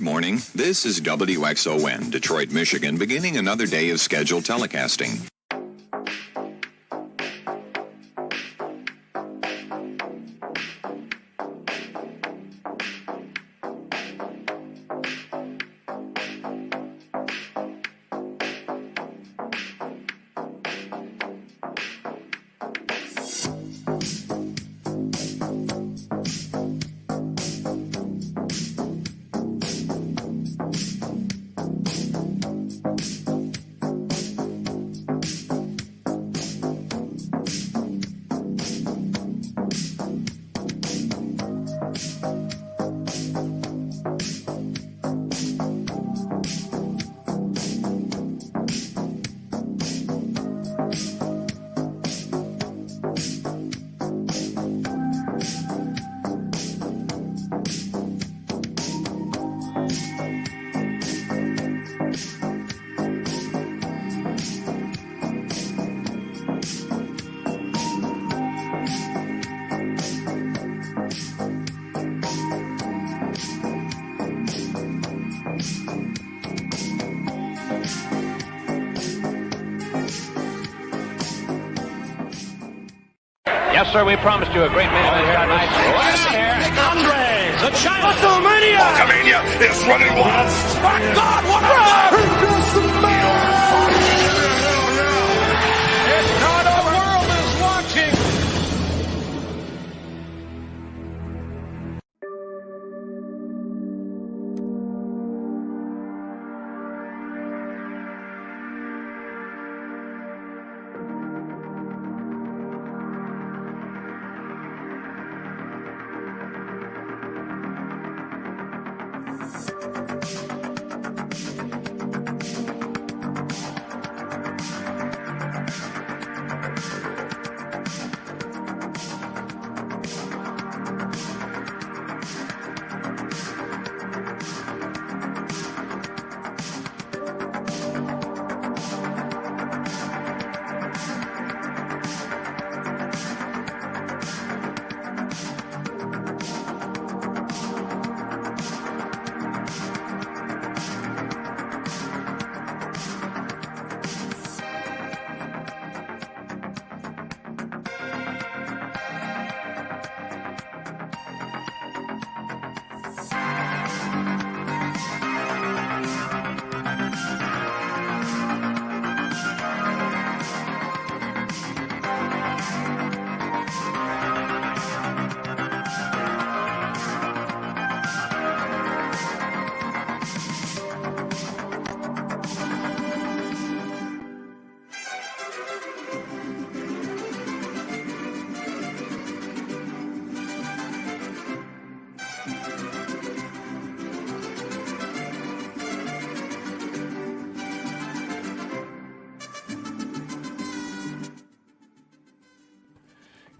morning. This is WXON, Detroit, Michigan, beginning another day of scheduled telecasting. Yes, sir, we promised you a great man tonight. Andre, the China. WrestleMania! WrestleMania is running wild. My God, what a run! It's not the world is watching.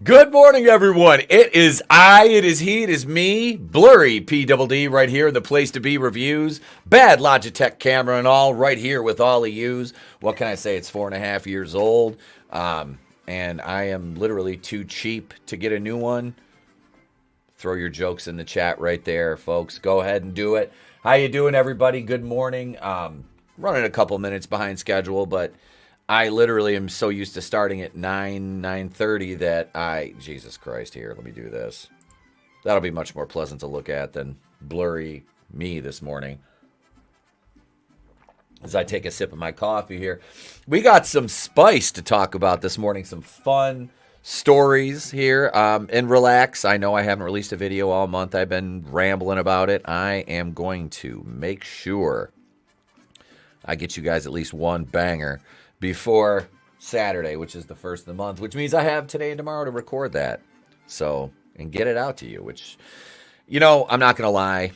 Good morning, everyone. It is it is he, it is me, Blurry PDD, right here in the Place to Be Reviews. Bad Logitech camera and all, right here with all of yous. What can I say? It's 4.5 years old, and I am literally too cheap to get a new one. Throw your jokes in the chat right there, folks. Go ahead and do it. How you doing, everybody? Good morning. Running a couple minutes behind schedule, but I literally am so used to starting at 9:30 that Jesus Christ, here, let me do this. That'll be much more pleasant to look at than blurry me this morning. As I take a sip of my coffee here. We got some spice to talk about this morning, some fun stories here, and relax. I know I haven't released a video all month. I've been rambling about it. I am going to make sure I get you guys at least one banger before Saturday, which is the first of the month, which means I have today and tomorrow to record that. So, and get it out to you, which, you know, I'm not going to lie.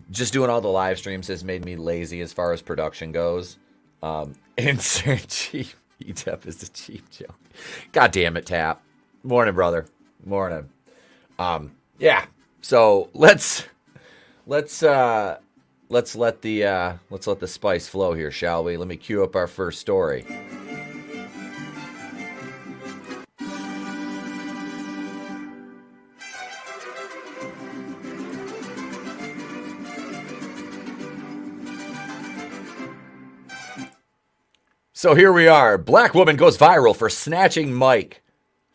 Just doing all the live streams has made me lazy as far as production goes. Insert cheap. Etep is the cheap joke. God damn it, Tap. Morning, brother. Morning. Yeah. So let's let the spice flow here, shall we? Let me cue up our first story. So here we are. Black woman goes viral for snatching mic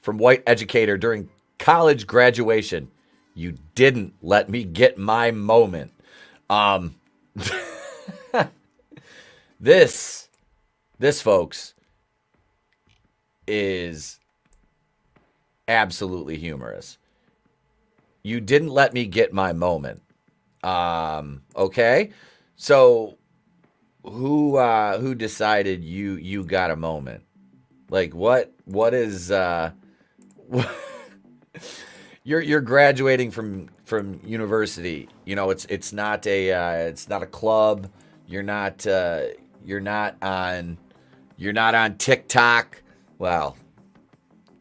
from white educator during college graduation. You didn't let me get my moment. This, folks, is absolutely humorous. You didn't let me get my moment. Okay? So who decided you got a moment? Like what is you're graduating from university. You know, it's not a club. You're not on TikTok. Well,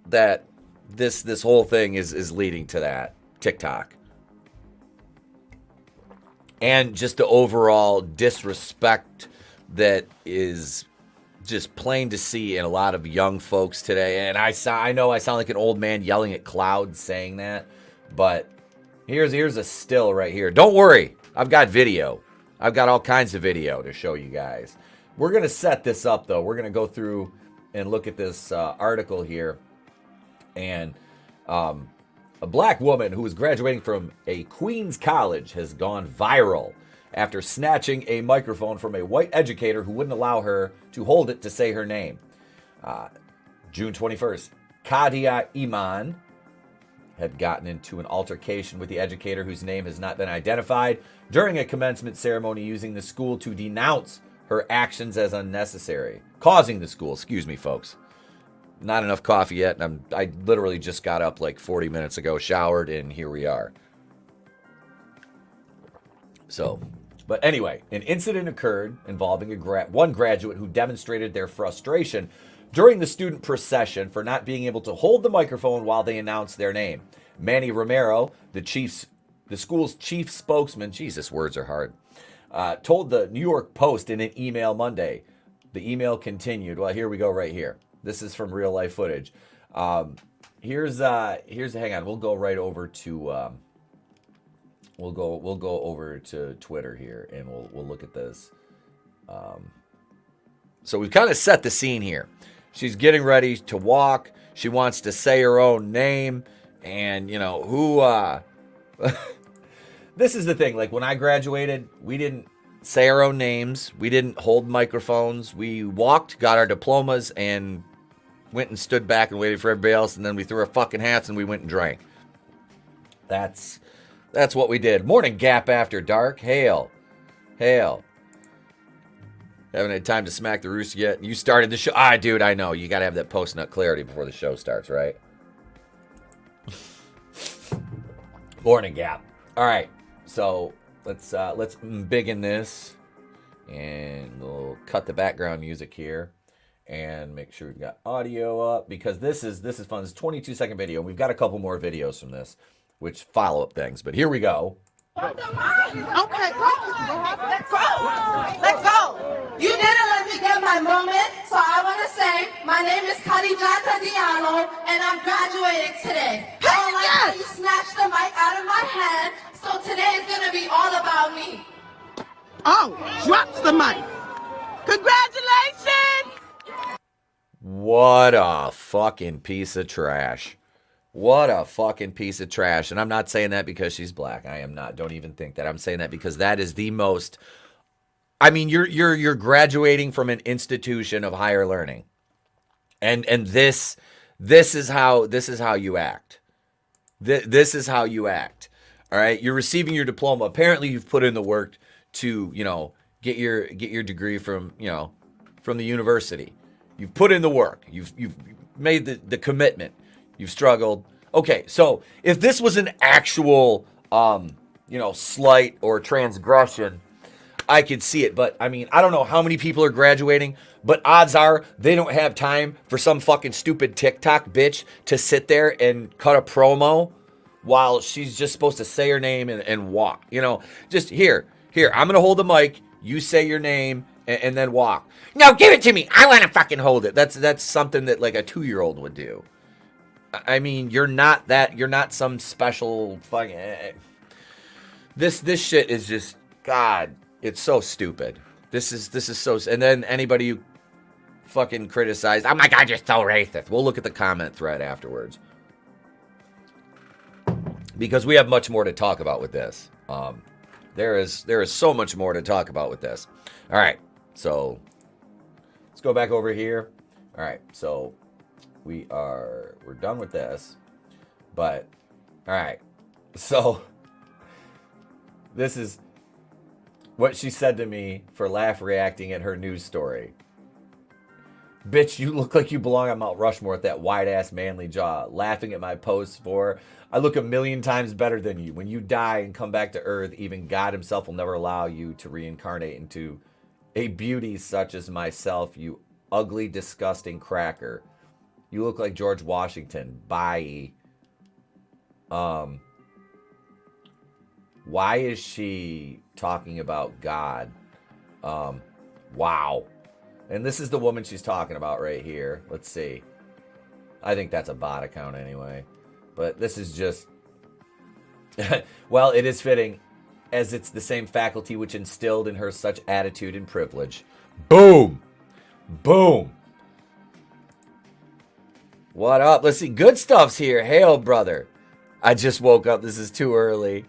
that this whole thing is leading to that. TikTok. And just the overall disrespect that is just plain to see in a lot of young folks today. And I know I sound like an old man yelling at clouds saying that, but here's a still right here. Don't worry, I've got video. I've got all kinds of video to show you guys. We're going to set this up, though. We're going to go through and look at this article here. And a black woman who is graduating from a Queens college has gone viral after snatching a microphone from a white educator who wouldn't allow her to hold it to say her name. June 21st, Kadia Iman had gotten into an altercation with the educator whose name has not been identified during a commencement ceremony, using the school to denounce her actions as unnecessary. Causing the school, excuse me, folks. Not enough coffee yet, and I literally just got up like 40 minutes ago, showered, and here we are. So, but anyway, an incident occurred involving one graduate who demonstrated their frustration during the student procession for not being able to hold the microphone while they announced their name. Manny Romero, the school's chief spokesman, Jesus, words are hard, told the New York Post in an email Monday. The email continued. Well, here we go right here. This is from real life footage. Here's hang on. We'll go right over to we'll go over to Twitter here, and we'll look at this. So we've kind of set the scene here. She's getting ready to walk. She wants to say her own name, and you know who. This is the thing. Like when I graduated, we didn't say our own names. We didn't hold microphones. We walked, got our diplomas, and went and stood back and waited for everybody else, and then we threw our fucking hats and we went and drank. That's what we did. Morning Gap After Dark. Hail. Haven't had time to smack the rooster yet. You started the show. Dude, I know. You got to have that post-nut clarity before the show starts, right? Morning Gap. All right. So let's begin this, and we'll cut the background music here. And make sure we've got audio up, because this is fun. It's a 22-second video. We've got a couple more videos from this, which follow up things. But here we go. Okay, let go. You didn't let me get my moment, so I want to say my name is Khadija Diallo, and I'm graduating today. I don't like how you snatched the mic out of my hand, so today is going to be all about me. Oh, drops the mic. Congratulations! What a fucking piece of trash. What a fucking piece of trash. And I'm not saying that because she's black. I am not. Don't even think that. I'm saying that because that is the most... I mean, you're graduating from an institution of higher learning. And this is how you act. This is how you act. All right? You're receiving your diploma. Apparently you've put in the work to, get your degree from the university. You've put in the work. You've made the commitment. You've struggled. Okay, so if this was an actual, slight or transgression, I could see it. But, I mean, I don't know how many people are graduating, but odds are they don't have time for some fucking stupid TikTok bitch to sit there and cut a promo while she's just supposed to say her name and walk. Just here, I'm going to hold the mic. You say your name and then walk. No, give it to me. I want to fucking hold it. That's something that like a 2-year-old would do. I mean, you're not some special fucking... This shit is just, God, it's so stupid. This is so... And then anybody who fucking criticized. Oh my God, you're so racist. We'll look at the comment thread afterwards. Because we have much more to talk about with this. There is so much more to talk about with this. All right, so let's go back over here. All right, so we're done with this. But all right, so this is what she said to me for laugh reacting at her news story. Bitch, you look like you belong on Mount Rushmore with that wide-ass manly jaw. Laughing at my posts for, I look a million times better than you. When you die and come back to Earth, even God himself will never allow you to reincarnate into a beauty such as myself, you ugly, disgusting cracker. You look like George Washington. Bye. Why is she talking about God? Wow. And this is the woman she's talking about right here. Let's see. I think that's a bot account anyway. But this is just... well, it is fitting, as it's the same faculty which instilled in her such attitude and privilege. Boom! Boom! What up? Let's see. Goodstuff's here. Hail, brother. I just woke up. This is too early.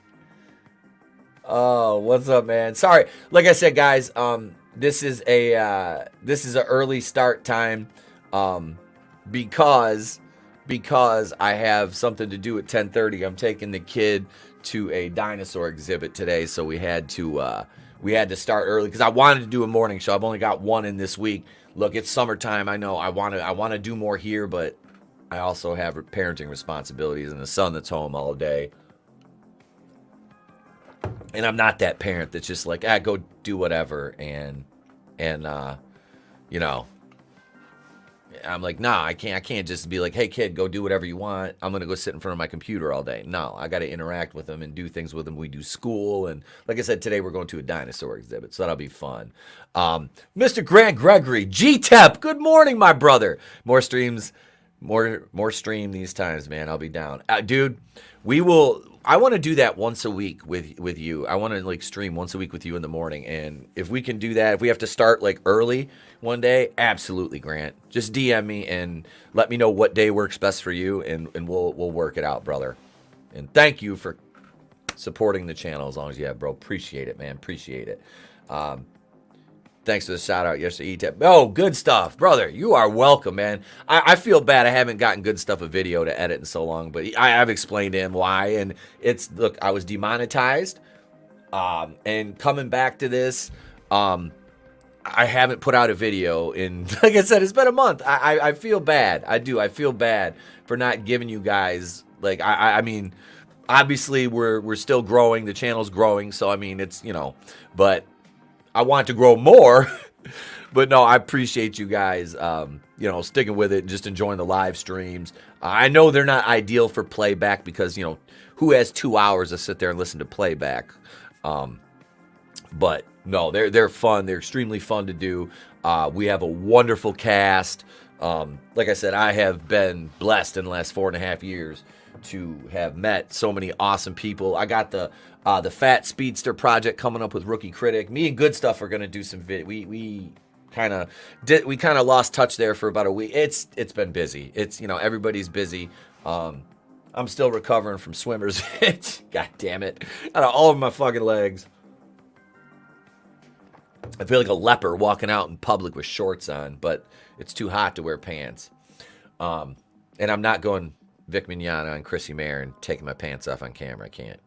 Oh, what's up, man? Sorry. Like I said, guys, this is a early start time because I have something to do at 10:30. I'm taking the kid to a dinosaur exhibit today, so we had to start early because I wanted to do a morning show. I've only got one in this week. Look, it's summertime. I know I want to do more here, but I also have parenting responsibilities and a son that's home all day. And I'm not that parent that's just like, go do whatever. And you know, I'm like, nah, I can't just be like, hey kid, go do whatever you want. I'm going to go sit in front of my computer all day. No, I got to interact with them and do things with them. We do school. And like I said, today we're going to a dinosaur exhibit. So that'll be fun. Mr. Grant Gregory, Etep, good morning, my brother. More streams, more stream these times, man. I'll be down. Dude, I want to do that once a week with you. I want to like stream once a week with you in the morning. And if we can do that, if we have to start like early one day, absolutely, Grant. Just DM me and let me know what day works best for you, and we'll work it out, brother. And thank you for supporting the channel as long as you have, bro. Appreciate it, man. Appreciate it. Thanks for the shout out yesterday, Etep. Oh, good stuff, brother. You are welcome, man. I feel bad I haven't gotten good stuff a video to edit in so long, but I've explained to him why. And look, I was demonetized, and coming back to this, I haven't put out a video in, like I said, it's been a month. I feel bad. I do. I feel bad for not giving you guys, like, I mean, obviously we're still growing. The channel's growing, so I mean, it's, you know, but I want to grow more. But no, I appreciate you guys, you know, sticking with it and just enjoying the live streams. I know they're not ideal for playback because, you know, who has 2 hours to sit there and listen to playback? But no, they're fun. They're extremely fun to do. We have a wonderful cast. Like I said, I have been blessed in the last 4.5 years to have met so many awesome people. I got the Fat Speedster project coming up with Rookie Critic. Me and Goodstuff are going to do some vid. We kind of lost touch there for about a week. It's been busy. It's, you know, everybody's busy. I'm still recovering from swimmer's itch. God damn it. Out of all of my fucking legs. I feel like a leper walking out in public with shorts on, but it's too hot to wear pants. And I'm not going Vic Mignogna and Chrissy Mayer and taking my pants off on camera. I can't.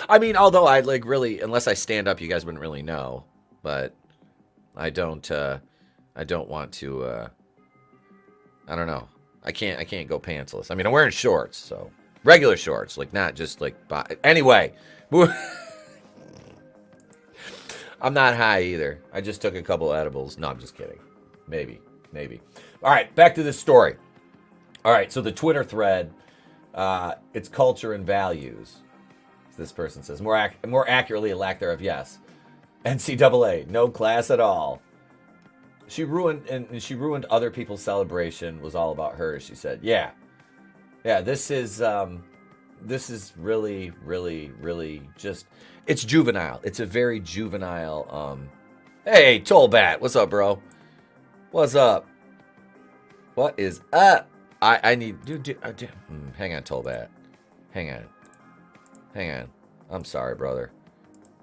I mean, although I like really, unless I stand up, you guys wouldn't really know. But I don't want to. I don't know. I can't go pantsless. I mean, I'm wearing shorts, so regular shorts, like not just like. Anyway, I'm not high either. I just took a couple edibles. No, I'm just kidding. Maybe. All right, back to this story. All right, so the Twitter thread, it's culture and values. This person says more accurately, a lack thereof. Yes, NCAA, no class at all. She ruined other people's celebration. Was all about her. She said, "Yeah. This is really, really, really just. It's juvenile. It's a very juvenile. Hey, Tollbat, what's up, bro? What's up? What is up? I need... hang on, Tolbat. Hang on. I'm sorry, brother.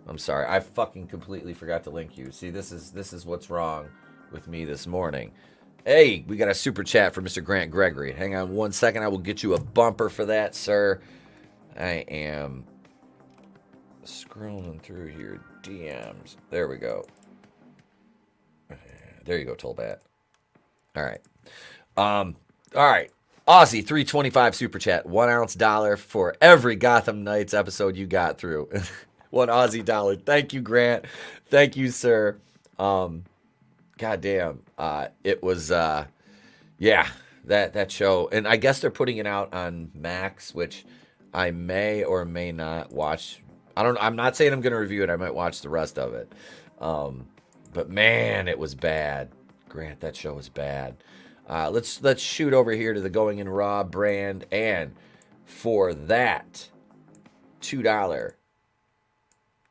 I'm sorry. I fucking completely forgot to link you. See, this is what's wrong with me this morning. Hey, we got a super chat from Mr. Grant Gregory. Hang on 1 second. I will get you a bumper for that, sir. I am scrolling through your DMs. There we go. There you go, Tolbat. All right. All right. Aussie 325 super chat. $1 ounce dollar for every Gotham Knights episode you got through. $1 Aussie dollar. Thank you, Grant. Thank you, sir. Goddamn. It was yeah, that show. And I guess they're putting it out on Max, which I may or may not watch. I'm not saying I'm gonna review it. I might watch the rest of it. But man, it was bad. Grant, that show was bad. Let's shoot over here to the Going in Raw brand, and for that $2 or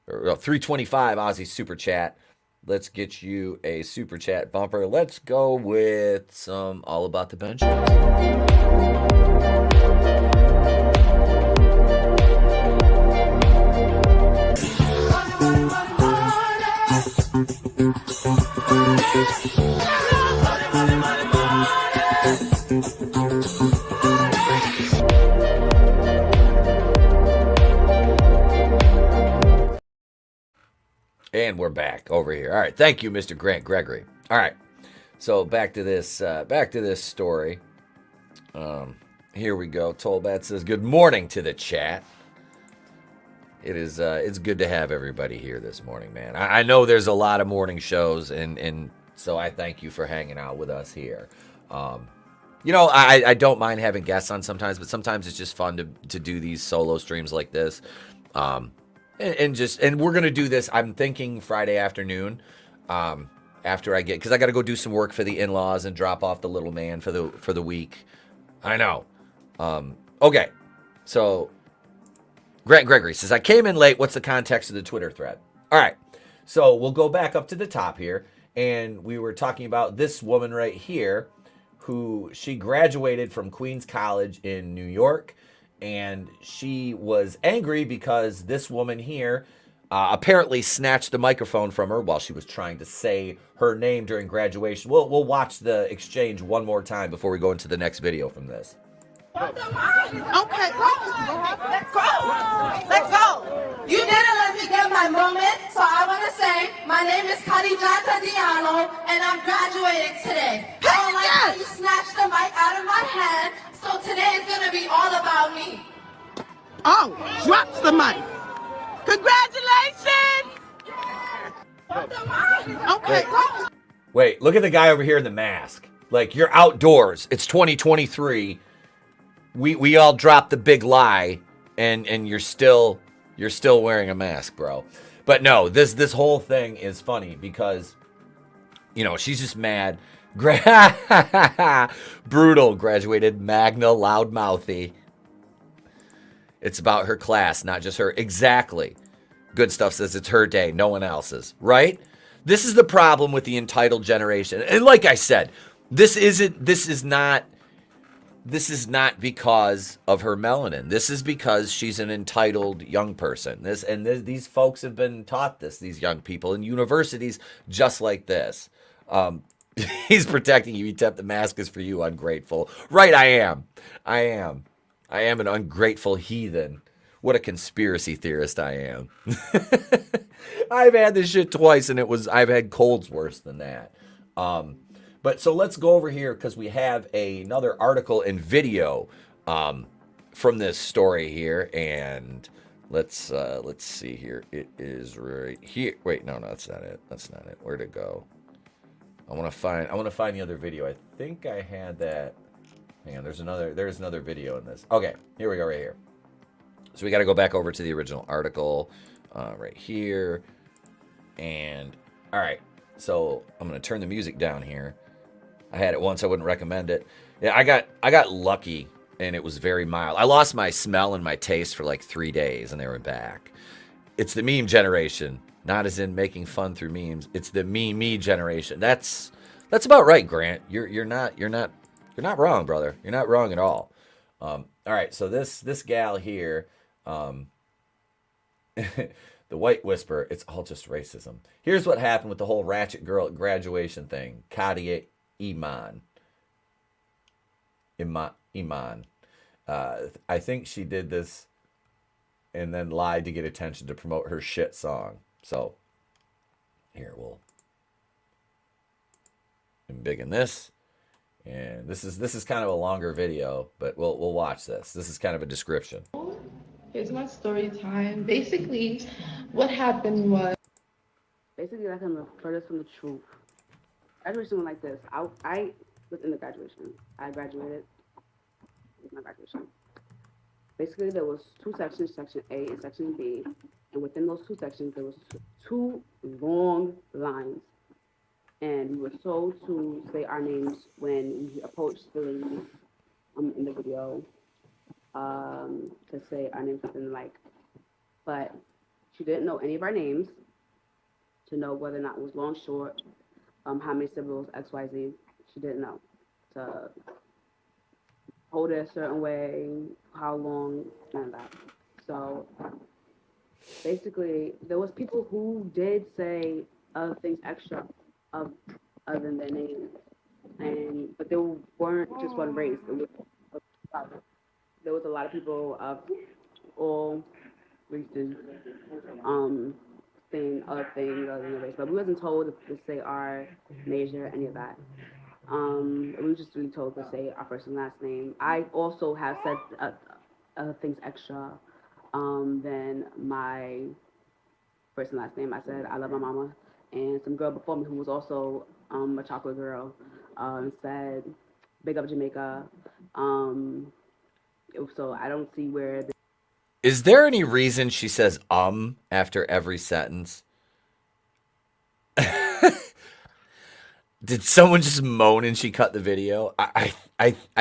$3.25 Aussie super chat, let's get you a super chat bumper. Let's go with some All About the Benjamins. And we're back over here. All right, thank you, Mr. Grant Gregory. All right, so back to this story. Here we go. Tolbat says, "Good morning to the chat." It is it's good to have everybody here this morning, man. I know there's a lot of morning shows, and so I thank you for hanging out with us here. You know, I don't mind having guests on sometimes, but sometimes it's just fun to do these solo streams like this. And we're gonna do this. I'm thinking Friday afternoon, after I get, because I got to go do some work for the in-laws and drop off the little man for the week. I know. Okay, so Grant Gregory says, I came in late. What's the context of the Twitter thread? All right, so we'll go back up to the top here, and we were talking about this woman right here, who she graduated from Queens College in New York. And she was angry because this woman here apparently snatched the microphone from her while she was trying to say her name during graduation. We'll watch the exchange one more time before we go into the next video from this. Okay, let's go. You didn't let me get my moment, so I want to say my name is Khadijata Diallo, and I'm graduating today. I don't like how you snatched the mic out of my hand. So today is going to be all about me. Oh, drops the mic. Congratulations! Okay. Wait, look at the guy over here in the mask. Like, you're outdoors. It's 2023. We all dropped the big lie, and you're still wearing a mask, bro. But no, this whole thing is funny because, you know, she's just mad. Brutal, graduated magna loudmouthy. It's about her class, not just her. Exactly. Goodstuff says it's her day, no one else's. Right? This is the problem with the entitled generation. And like I said, this is not because of her melanin. This is because she's an entitled young person. These folks have been taught this, these young people in universities just like this. He's protecting you. Etep, the mask is for you, ungrateful. Right, I am an ungrateful heathen. What a conspiracy theorist I am. I've had this shit twice, and I've had colds worse than that. But so let's go over here because we have another article and video from this story here, and let's see here. It is right here. Wait, no, that's not it. That's not it. Where'd it go? I want to find the other video. I think I had that. Hang on, there's another video in this. Okay, here we go, right here. So we got to go back over to the original article, right here. And all right, so I'm gonna turn the music down here. I had it once. I wouldn't recommend it. Yeah, I got lucky, and it was very mild. I lost my smell and my taste for like 3 days, and they were back. It's the meme generation. Not as in making fun through memes. It's the me generation. That's That's about right, Grant. You're not wrong, brother. You're not wrong at all. All right, so this gal here, the White Whisperer, it's all just racism. Here's what happened with the whole ratchet girl at graduation thing. Kadia Iman. I think she did this and then lied to get attention to promote her shit song. So here, we'll embiggen this. And this is kind of a longer video, but we'll watch this. This is kind of a description. Here's my story time. Basically, what happened was... Basically, I can furthest from the truth. Graduation went like this. I was in the graduation. I graduated with my graduation. Basically, there was two sections, Section A and Section B. And within those two sections, there was two long lines. And we were told to say our names when we approached the lady in the video, to say our names within the mic. But she didn't know any of our names to know whether or not it was long, short, how many siblings, X, Y, Z. She didn't know. To hold it a certain way, how long, none of that. So basically, there was people who did say other things extra other than their name, but they weren't just one race. There was a lot of people of all races saying other things other than the race, but we wasn't told to say our major, any of that. We were just really told to say our first and last name. I also have said things extra than my first and last name. I said I love my mama, and some girl before me who was also a chocolate girl said big up Jamaica. So I don't see where. Is there any reason she says after every sentence? Did someone just moan and she cut the video? I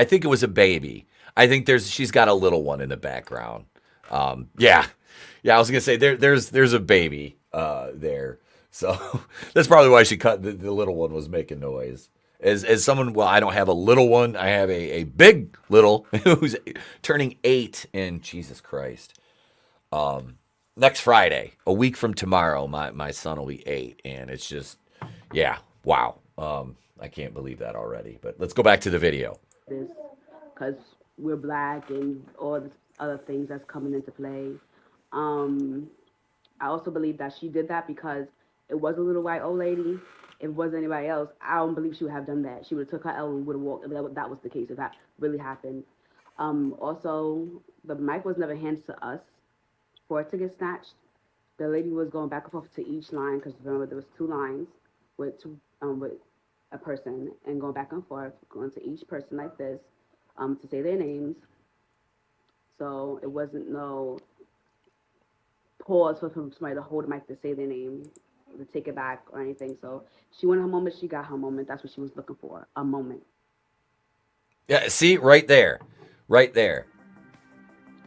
think it was a baby. I think she's got a little one in the background. Yeah. I was gonna say there's a baby there, so that's probably why she cut the little one was making noise. As someone, well, I don't have a little one. I have a big little who's turning 8 in Jesus Christ. Next Friday, a week from tomorrow, my son will be 8, and it's just, yeah, wow. I can't believe that already. But let's go back to the video. Because we're black and all the other things that's coming into play. I also believe that she did that because it was a little white old lady. If it wasn't anybody else, I don't believe she would have done that. She would have took her L and would have walked. That was the case, if that really happened. Also, the mic was never handed to us for it to get snatched. The lady was going back and forth to each line, because remember there was 2 lines with a person, and going back and forth, going to each person like this to say their names. So it wasn't no pause for somebody to hold the mic to say their name, to take it back or anything. So she wanted her moment, she got her moment. That's what she was looking for, a moment. Yeah, see, right there.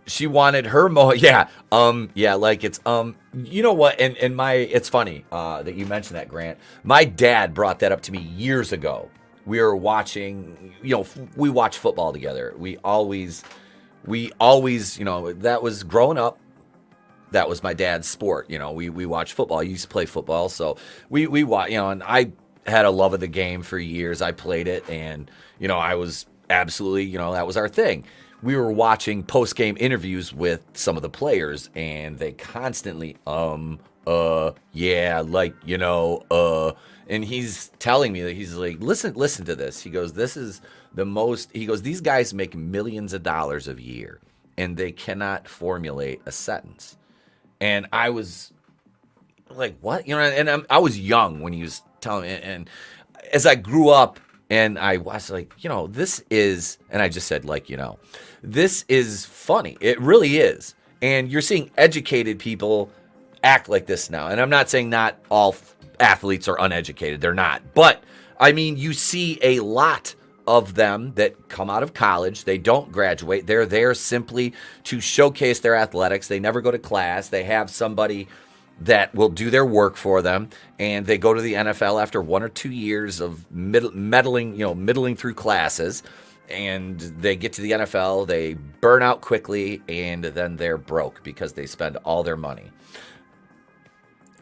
She wanted her moment. Yeah, like it's you know what? And it's funny that you mentioned that, Grant. My dad brought that up to me years ago. We were watching, we watch football together. We always, that was growing up. That was my dad's sport. We watched football. I used to play football, so we watch. And I had a love of the game for years. I played it, and I was absolutely, that was our thing. We were watching post-game interviews with some of the players, and they constantly, yeah, like, and he's telling me that he's like, listen to this. He goes, this is the most, he goes, these guys make millions of dollars a year, and they cannot formulate a sentence. And I was like, what? And I was young when he was telling me, and as I grew up, and I was like, this is, and I just said, like, this is funny. It really is. And you're seeing educated people act like this now. And I'm not saying not all athletes are uneducated. They're not. But, I mean, you see a lot of them that come out of college. They don't graduate. They're there simply to showcase their athletics. They never go to class. They have somebody that will do their work for them, and they go to the NFL after 1 or 2 years of middling through classes, and they get to the NFL, they burn out quickly, and then they're broke because they spend all their money.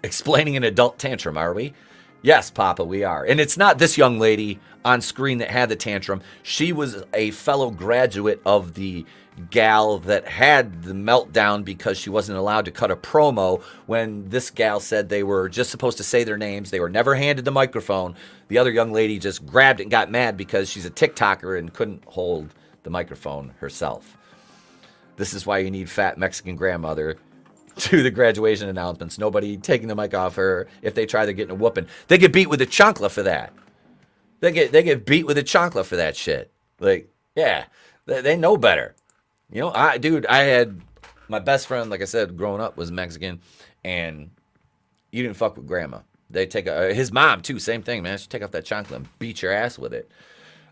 Explaining an adult tantrum, are we? Yes, Papa, we are. And it's not this young lady on screen that had the tantrum. She was a fellow graduate of the gal that had the meltdown because she wasn't allowed to cut a promo when this gal said they were just supposed to say their names. They were never handed the microphone. The other young lady just grabbed it and got mad because she's a TikToker and couldn't hold the microphone herself. This is why you need fat Mexican grandmother to the graduation announcements. Nobody taking the mic off her. If they try, they're getting a whooping. They get beat with a chancla for that. They get beat with a chancla for that shit. Like, yeah, they know better. You know, I had my best friend, like I said, growing up was Mexican, and you didn't fuck with grandma. They take his mom too, same thing, man. She take off that chancla and beat your ass with it.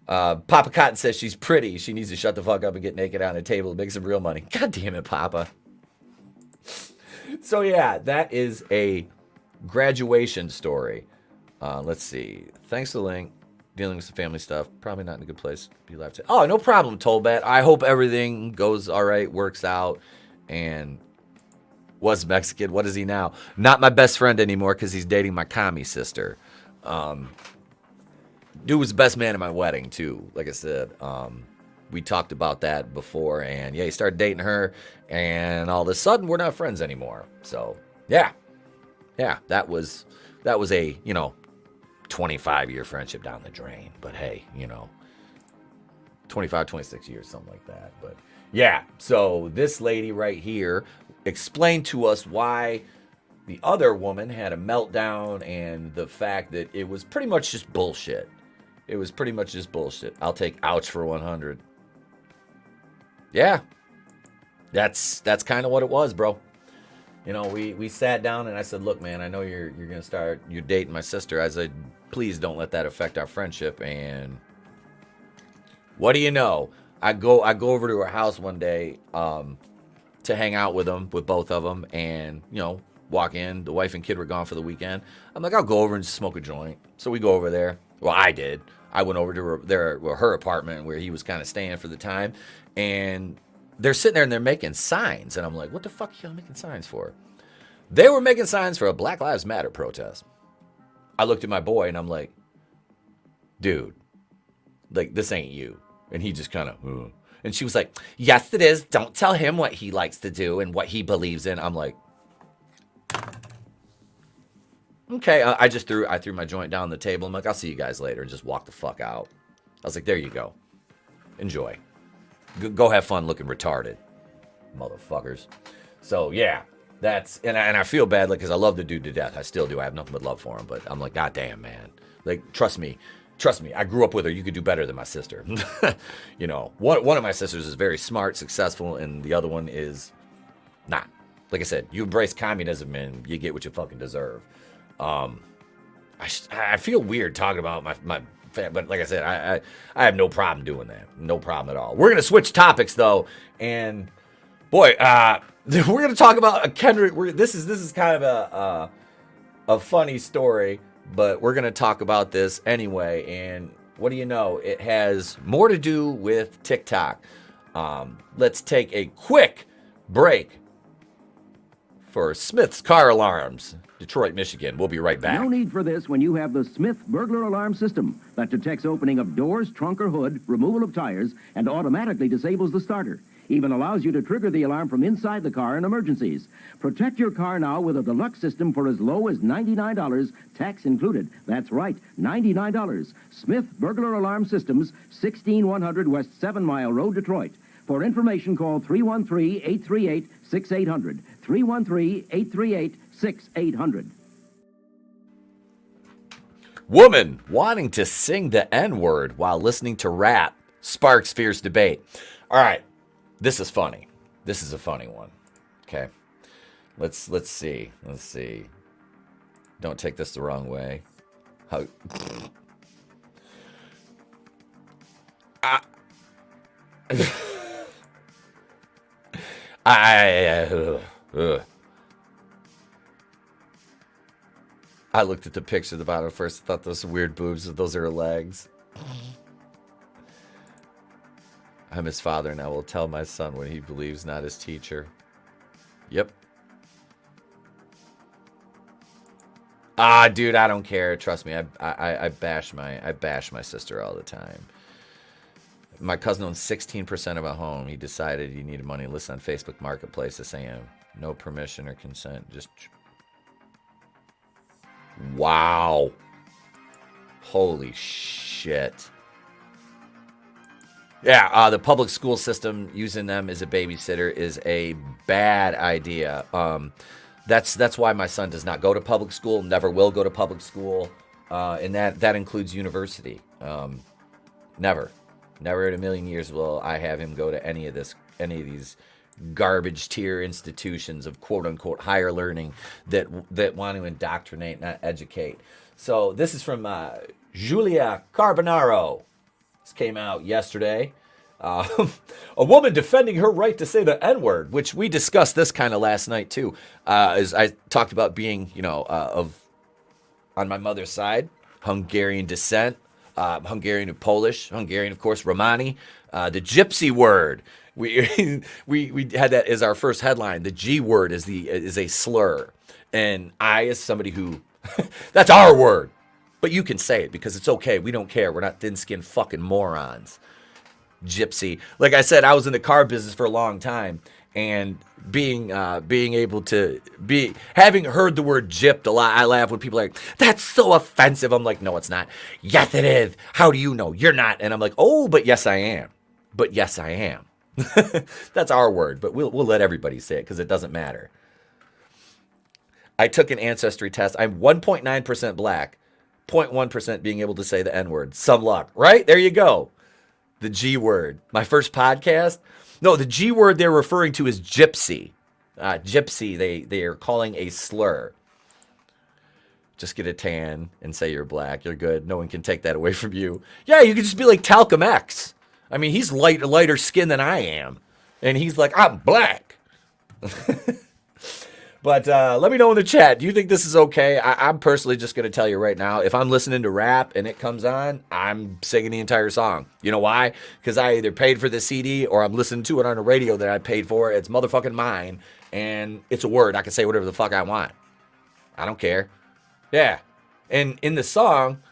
Papa Cotton says she's pretty. She needs to shut the fuck up and get naked on the table and make some real money. God damn it, Papa. So yeah, that is a graduation story. Let's see. Thanks for the link. Dealing with some family stuff. Probably not in a good place. Be left. Oh, no problem, Tolbat. I hope everything goes all right, works out, and was Mexican. What is he now? Not my best friend anymore because he's dating my commie sister. Dude was the best man at my wedding, too. Like I said, we talked about that before, and yeah, he started dating her, and all of a sudden, we're not friends anymore. So, yeah, that was a 25-year friendship down the drain. But hey, 25, 26 years, something like that. But yeah, so this lady right here explained to us why the other woman had a meltdown and the fact that it was pretty much just bullshit. It was pretty much just bullshit. I'll take ouch for 100. Yeah, that's kind of what it was, bro. We sat down and I said, look, man, I know you're dating my sister. I said, please don't let that affect our friendship. And what do you know? I go over to her house one day to hang out with both of them, and walk in. The wife and kid were gone for the weekend. I'm like, I'll go over and smoke a joint. So we go over there. Well, I did. I went over to her apartment where he was kind of staying for the time, and they're sitting there and they're making signs. And I'm like, what the fuck are y'all making signs for? They were making signs for a Black Lives Matter protest. I looked at my boy and I'm like, dude, like, this ain't you. And he just kind of, And she was like, yes, it is. Don't tell him what he likes to do and what he believes in. I'm like, okay. I threw my joint down on the table. I'm like, I'll see you guys later, and just walked the fuck out. I was like, there you go. Enjoy. Go have fun looking retarded, motherfuckers. So yeah, and I feel bad, like, because I love the dude to death. I still do. I have nothing but love for him. But I'm like, God damn, man. Like, trust me. I grew up with her. You could do better than my sister. One of my sisters is very smart, successful, and the other one is not. Like I said, you embrace communism and you get what you fucking deserve. I feel weird talking about my but like I said, I have no problem doing that. No problem at all. We're going to switch topics, though. And, boy, we're going to talk about a Kendrick. This is kind of a funny story, but we're going to talk about this anyway. And what do you know? It has more to do with TikTok. Let's take a quick break for Smith's Car Alarms, Detroit, Michigan. We'll be right back. No need for this when you have the Smith burglar alarm system that detects opening of doors, trunk or hood, removal of tires, and automatically disables the starter. Even allows you to trigger the alarm from inside the car in emergencies. Protect your car now with a deluxe system for as low as $99, tax included. That's right, $99. Smith Burglar Alarm Systems, 16100 West 7 Mile Road, Detroit. For information, call 313-838-6800. 313-838-6800. Woman wanting to sing the N-word while listening to rap sparks fierce debate. All right, this is funny. This is a funny one. Okay, let's see. Let's see. Don't take this the wrong way. How? I looked at the picture at the bottom first. I thought those were weird boobs. Those are her legs. I'm his father, and I will tell my son what he believes, not his teacher. Yep. Ah, dude, I don't care. Trust me, I bash my sister all the time. My cousin owns 16% of a home. He decided he needed money. List on Facebook Marketplace to say him. No permission or consent. Just. Wow. Holy shit. Yeah, the public school system using them as a babysitter is a bad idea. That's why my son does not go to public school, never will go to public school, and that includes university. Never in a million years will I have him go to any of these garbage tier institutions of quote unquote higher learning that want to indoctrinate, not educate. So this is from Julia Carbonaro. This came out yesterday. A woman defending her right to say the N-word, which we discussed this kind of last night too. As I talked about being, on my mother's side, Hungarian descent, Hungarian and Polish, Hungarian, of course, Romani, the gypsy word. We had that as our first headline. The G word is a slur, and I, as somebody who, that's our word. But you can say it because it's okay. We don't care. We're not thin-skinned fucking morons. Gypsy. Like I said, I was in the car business for a long time, and being able to having heard the word gypped a lot, I laugh when people are like, that's so offensive. I'm like, no, it's not. Yes, it is. How do you know? You're not. And I'm like, oh, but yes, I am. But yes, I am. That's our word, but we'll let everybody say it because it doesn't matter. I took an ancestry test. I'm 1.9% black. 0.1% being able to say the N-word. Some luck, right? There you go. The G word. My first podcast. No, the G word they're referring to is gypsy. Gypsy, they are calling a slur. Just get a tan and say you're black. You're good. No one can take that away from you. Yeah, you can just be like Talcum X. I mean, he's lighter skin than I am. And he's like, I'm black. But let me know in the chat. Do you think this is okay? I'm personally just going to tell you right now. If I'm listening to rap and it comes on, I'm singing the entire song. You know why? Because I either paid for the CD or I'm listening to it on a radio that I paid for. It's motherfucking mine. And it's a word. I can say whatever the fuck I want. I don't care. Yeah. And in the song,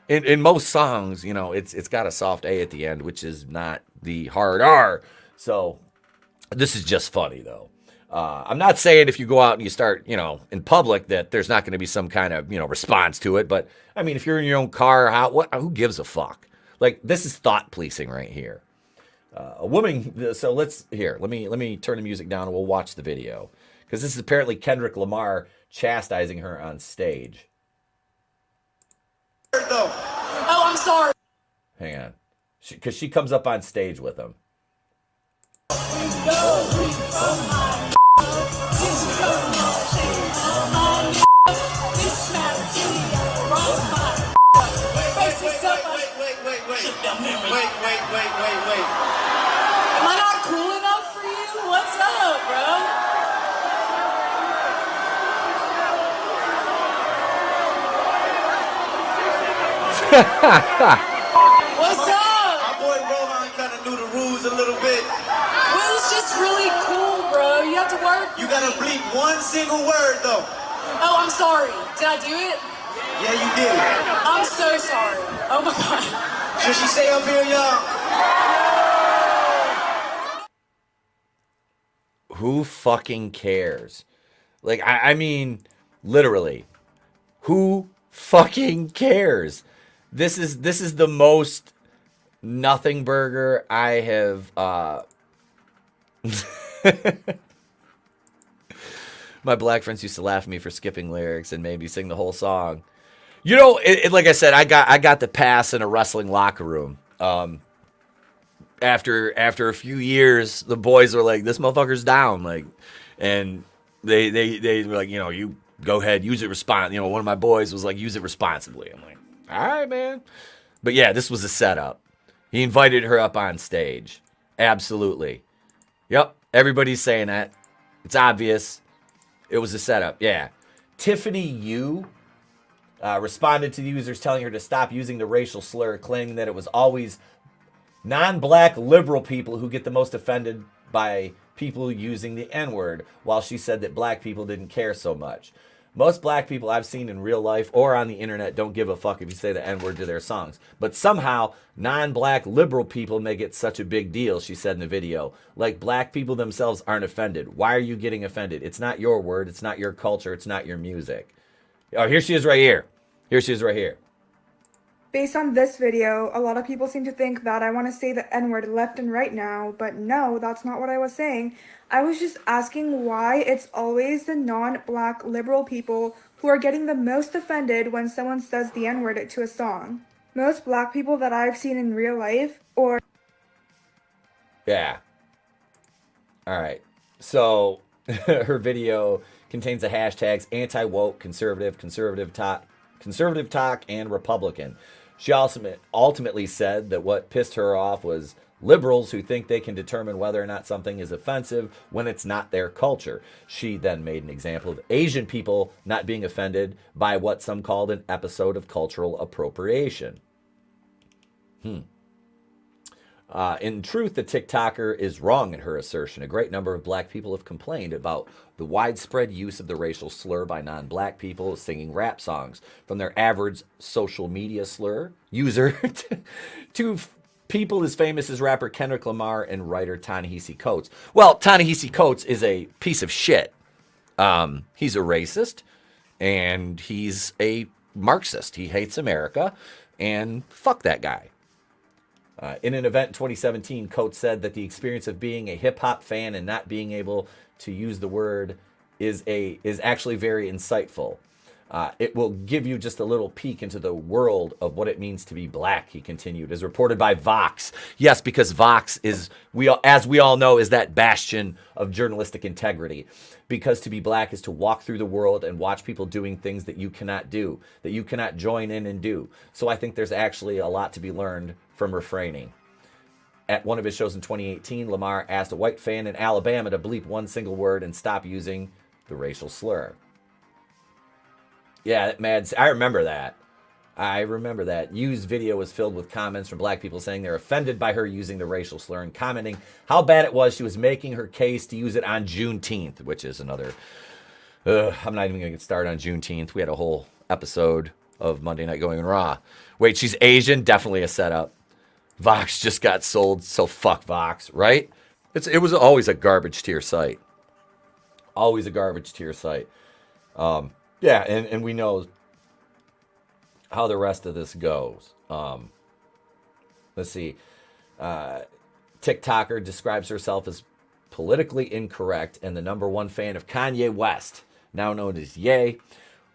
in most songs, it's got a soft A at the end, which is not the hard R. So this is just funny, though. I'm not saying if you go out and you start, in public that there's not going to be some kind of, response to it. But, I mean, if you're in your own car, who gives a fuck? Like, this is thought policing right here. A woman, so let me turn the music down and we'll watch the video. Because this is apparently Kendrick Lamar chastising her on stage. Oh, I'm sorry. Hang on. Because she comes up on stage with him. Wait. Am I not cool enough for you? What's up, bro? What's up? My boy Rohan kind of knew the rules a little bit. Well, it's just really cool, bro. You have to work. You gotta bleep one single word, though. Oh, I'm sorry. Did I do it? Yeah, you did. I'm so sorry. Oh my god. Should she stay up here, y'all? Who fucking cares? Like, I mean, literally, who fucking cares? This is the most nothing burger I have. My black friends used to laugh at me for skipping lyrics and made me sing the whole song. Like I said, I got the pass in a wrestling locker room. After a few years, the boys were like, "This motherfucker's down," like, and they were like, you go ahead, use it responsibly. One of my boys was like, "Use it responsibly." I'm like, all right, man. But yeah, this was a setup. He invited her up on stage. Absolutely. Yep, everybody's saying that. It's obvious. It was a setup. Yeah, Tiffany Yu. responded to the users telling her to stop using the racial slur, claiming that it was always non-black liberal people who get the most offended by people using the N-word, while she said that black people didn't care so much. Most black people I've seen in real life or on the internet don't give a fuck if you say the N-word to their songs. But somehow, non-black liberal people make it such a big deal, she said in the video. Like, black people themselves aren't offended. Why are you getting offended? It's not your word. It's not your culture. It's not your music. Oh, here she is right here. Here she is right here. Based on this video, a lot of people seem to think that I want to say the N-word left and right now, but no, that's not what I was saying. I was just asking why it's always the non-black liberal people who are getting the most offended when someone says the N-word to a song. Most black people that I've seen in real life, or... Yeah. Alright. So, her video contains the hashtags anti-woke, conservative talk, and Republican. She also ultimately said that what pissed her off was liberals who think they can determine whether or not something is offensive when it's not their culture. She then made an example of Asian people not being offended by what some called an episode of cultural appropriation. In truth, the TikToker is wrong in her assertion. A great number of black people have complained about the widespread use of the racial slur by non-black people singing rap songs, from their average social media slur user to people as famous as rapper Kendrick Lamar and writer Ta-Nehisi Coates. Well, Ta-Nehisi Coates is a piece of shit. He's a racist, and he's a Marxist. He hates America, and fuck that guy. In an event in 2017, Coates said that the experience of being a hip-hop fan and not being able to use the word is actually very insightful. It will give you just a little peek into the world of what it means to be black, he continued, as reported by Vox. Yes, because Vox is, as we all know, is that bastion of journalistic integrity. Because to be black is to walk through the world and watch people doing things that you cannot do, that you cannot join in and do. So I think there's actually a lot to be learned from refraining. At one of his shows in 2018, Lamar asked a white fan in Alabama to bleep one single word and stop using the racial slur. Yeah, I remember that. I remember that. Yu's video was filled with comments from black people saying they're offended by her using the racial slur and commenting how bad it was she was making her case to use it on Juneteenth, which is another... I'm not even going to get started on Juneteenth. We had a whole episode of Monday Night Going Raw. Wait, she's Asian? Definitely a setup. Vox just got sold, so fuck Vox, right? It was always a garbage tier site. Always a garbage tier site. Yeah, and we know how the rest of this goes. Let's see. TikToker describes herself as politically incorrect and the #1 fan of Kanye West, now known as Ye,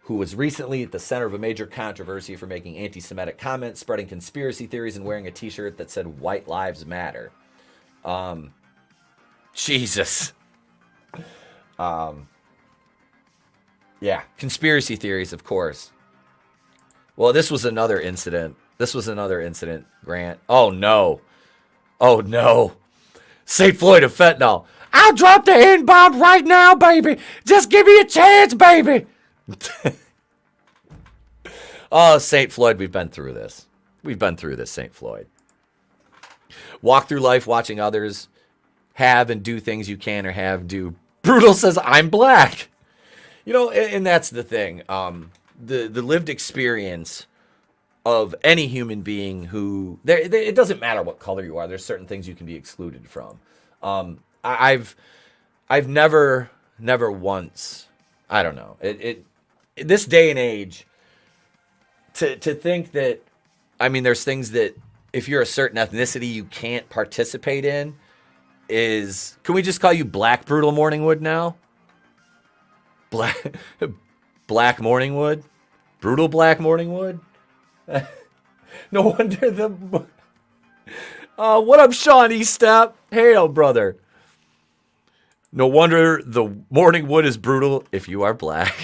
who was recently at the center of a major controversy for making anti-Semitic comments, spreading conspiracy theories, and wearing a t-shirt that said "White Lives Matter." Jesus. Yeah, conspiracy theories, of course. Well, this was another incident. Grant. Oh, no. Oh, no. St. Floyd of fentanyl. I'll drop the N-bomb right now, baby. Just give me a chance, baby. Oh, St. Floyd, we've been through this. We've been through this, St. Floyd. Walk through life watching others have and do things you can or have do. Brutal says, I'm black. You know, and that's the thing. The lived experience of any human being who... it doesn't matter what color you are. There's certain things you can be excluded from. I've never once... I don't know. This day and age, to think that... I mean, there's things that if you're a certain ethnicity you can't participate in is... Can we just call you Black Brutal Morningwood now? Black Morningwood? Brutal Black Morningwood? No wonder the... what up, Sean Estep? Hail, brother. No wonder the Morningwood is brutal if you are black.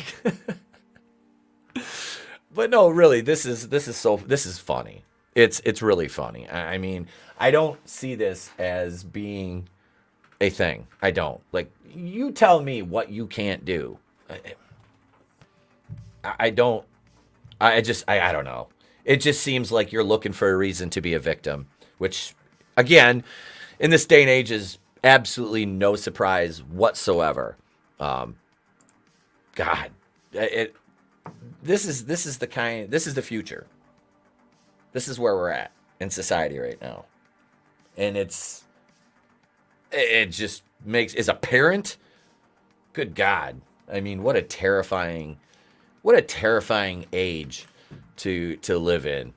But no, really, this is funny. It's really funny. I mean, I don't see this as being a thing. I don't. Like, you tell me what you can't do. I don't I don't know. It just seems like you're looking for a reason to be a victim, which, again, in this day and age is absolutely no surprise whatsoever. God, this is the future. This is where we're at in society right now, and it just makes, as a parent, good God, I mean, what a terrifying age to live in.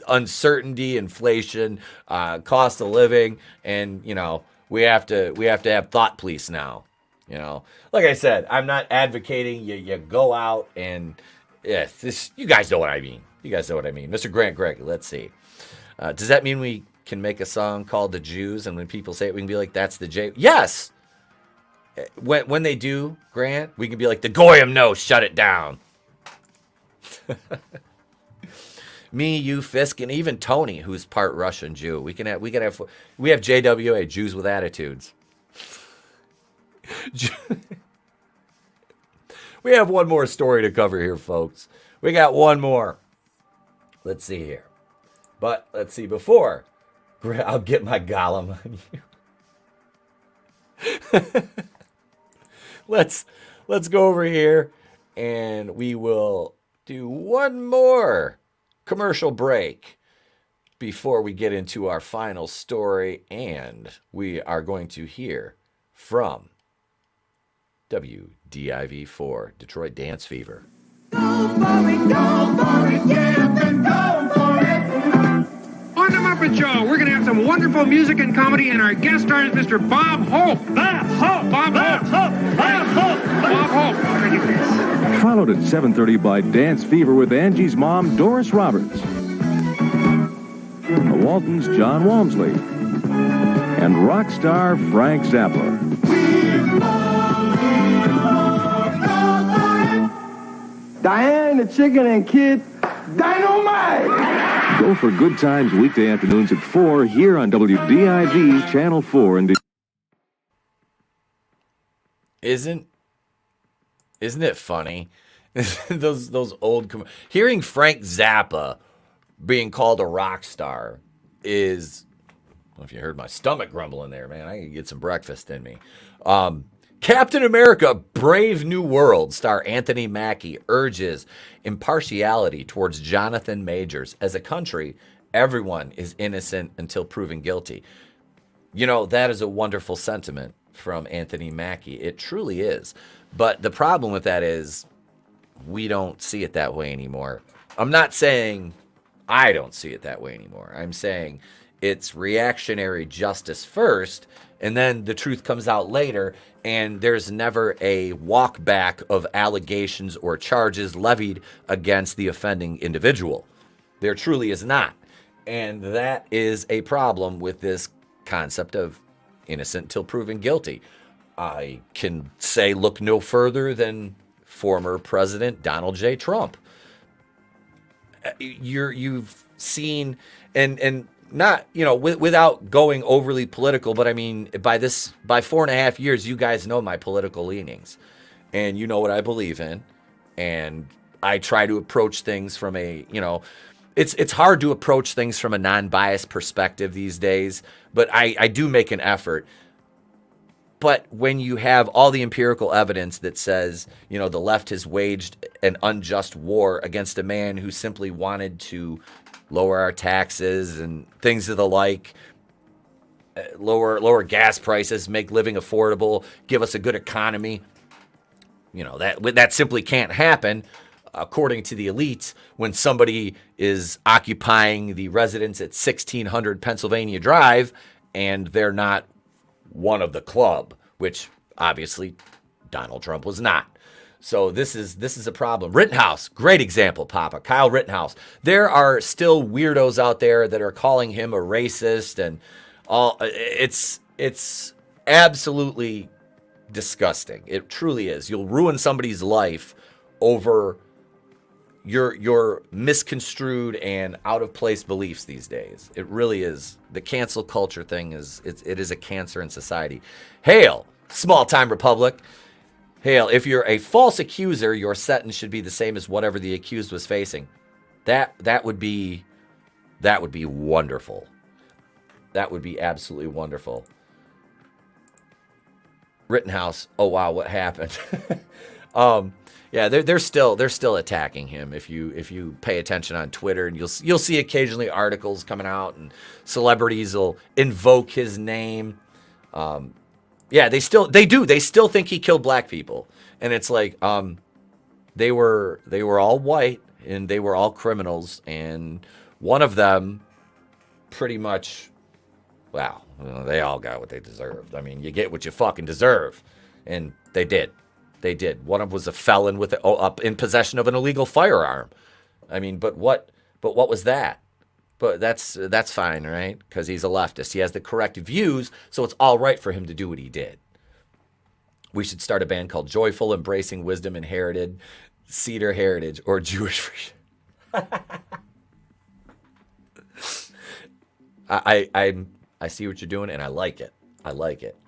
Uncertainty, inflation, cost of living, and we have to have thought police now. Like I said, I'm not advocating you go out and you guys know what I mean. Mr. Grant Gregg, let's see. Does that mean we can make a song called The Jews, and when people say it, we can be like, that's the J? Yes. When they do, Grant, we can be like, the Goyim, no, shut it down. Me, you, Fisk, and even Tony, who's part Russian Jew. We have JWA, Jews with attitudes. We have one more story to cover here, folks. We got one more. Let's see here. But let's see, before I'll get my Gollum on you. Let's go over here and we will do one more commercial break before we get into our final story, and we are going to hear from WDIV4 Detroit Dance Fever. Go for it, get up and go for it. On the Muppet Show, we're going to have some wonderful music and comedy, and our guest star is Mr. Bob Hope. Bob Hope. Followed at 7:30 by Dance Fever with Angie's mom, Doris Roberts. The Waltons, John Walmsley. And rock star Frank Zappa. Diane, the chicken and kid, dynamite! Go for good times weekday afternoons at 4 here on WDIV Channel 4 in Isn't it funny? those old hearing Frank Zappa being called a rock star is, I don't know if you heard my stomach grumbling there, man. I can get some breakfast in me. Captain America Brave New World star Anthony Mackie urges impartiality towards Jonathan Majors. As a country, everyone is innocent until proven guilty. That is a wonderful sentiment from Anthony Mackie. It truly is. But the problem with that is we don't see it that way anymore. I'm not saying I don't see it that way anymore. I'm saying it's reactionary justice first, and then the truth comes out later, and there's never a walk back of allegations or charges levied against the offending individual. There truly is not. And that is a problem with this concept of innocent till proven guilty. I can say look no further than former President Donald J. Trump. You've seen, and not, without going overly political, but I mean, by 4.5 years, you guys know my political leanings, and you know what I believe in, and I try to approach things from it's hard to approach things from a non-biased perspective these days, but I do make an effort. But when you have all the empirical evidence that says, the left has waged an unjust war against a man who simply wanted to lower our taxes and things of the like, lower gas prices, make living affordable, give us a good economy, that simply can't happen, according to the elites, when somebody is occupying the residence at 1600 Pennsylvania Drive and they're not one of the club, which obviously Donald Trump was not. So this is a problem. Rittenhouse, great example, Papa. Kyle Rittenhouse. There are still weirdos out there that are calling him a racist and all. It's absolutely disgusting. It truly is. You'll ruin somebody's life over your misconstrued and out of place beliefs these days. It really is. The cancel culture thing it is a cancer in society. Hail, small time republic. Hale, if you're a false accuser, your sentence should be the same as whatever the accused was facing. That would be wonderful. That would be absolutely wonderful. Rittenhouse, oh wow, what happened? Yeah, they're still attacking him. If you pay attention on Twitter, and you'll see occasionally articles coming out, and celebrities will invoke his name. Yeah, they still think he killed black people, and it's like they were all white and they were all criminals, and one of them pretty much, well, they all got what they deserved. I mean, you get what you fucking deserve, and they did. They did. One of them was a felon with up in possession of an illegal firearm. I mean, but what was that? But that's fine, right? Because he's a leftist. He has the correct views, so it's all right for him to do what he did. We should start a band called Joyful, Embracing Wisdom Inherited, Cedar Heritage, or Jewish Freedom. I see what you're doing, and I like it. I like it.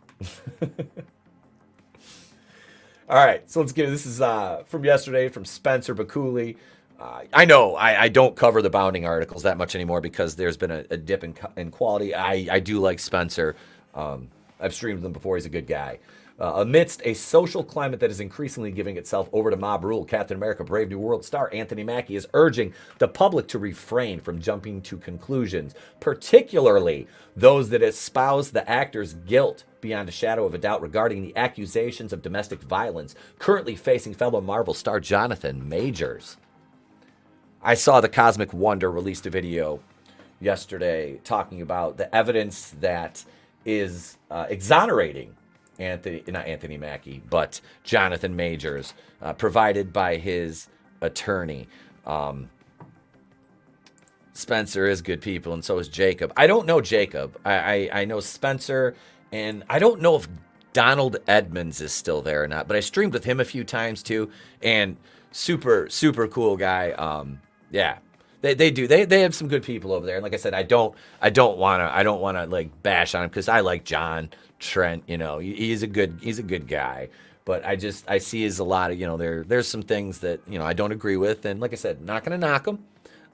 All right, so let's get it. This is from yesterday from Spencer Bakuli. I know I don't cover the bounding articles that much anymore because there's been a dip in quality. I do like Spencer. I've streamed them before. He's a good guy. Amidst a social climate that is increasingly giving itself over to mob rule, Captain America Brave New World star Anthony Mackie is urging the public to refrain from jumping to conclusions, particularly those that espouse the actor's guilt beyond a shadow of a doubt regarding the accusations of domestic violence currently facing fellow Marvel star Jonathan Majors. I saw the Cosmic Wonder released a video yesterday talking about the evidence that is exonerating not Anthony Mackie, but Jonathan Majors, provided by his attorney. Spencer is good people, and so is Jacob. I don't know Jacob. I know Spencer, and I don't know if Donald Edmonds is still there or not, but I streamed with him a few times too, and super, super cool guy. Yeah. They have some good people over there. And like I said, I don't want to like bash on him because I like John Trent, he's a good guy. But I see is a lot of, there's some things that, I don't agree with. And like I said, not going to knock him.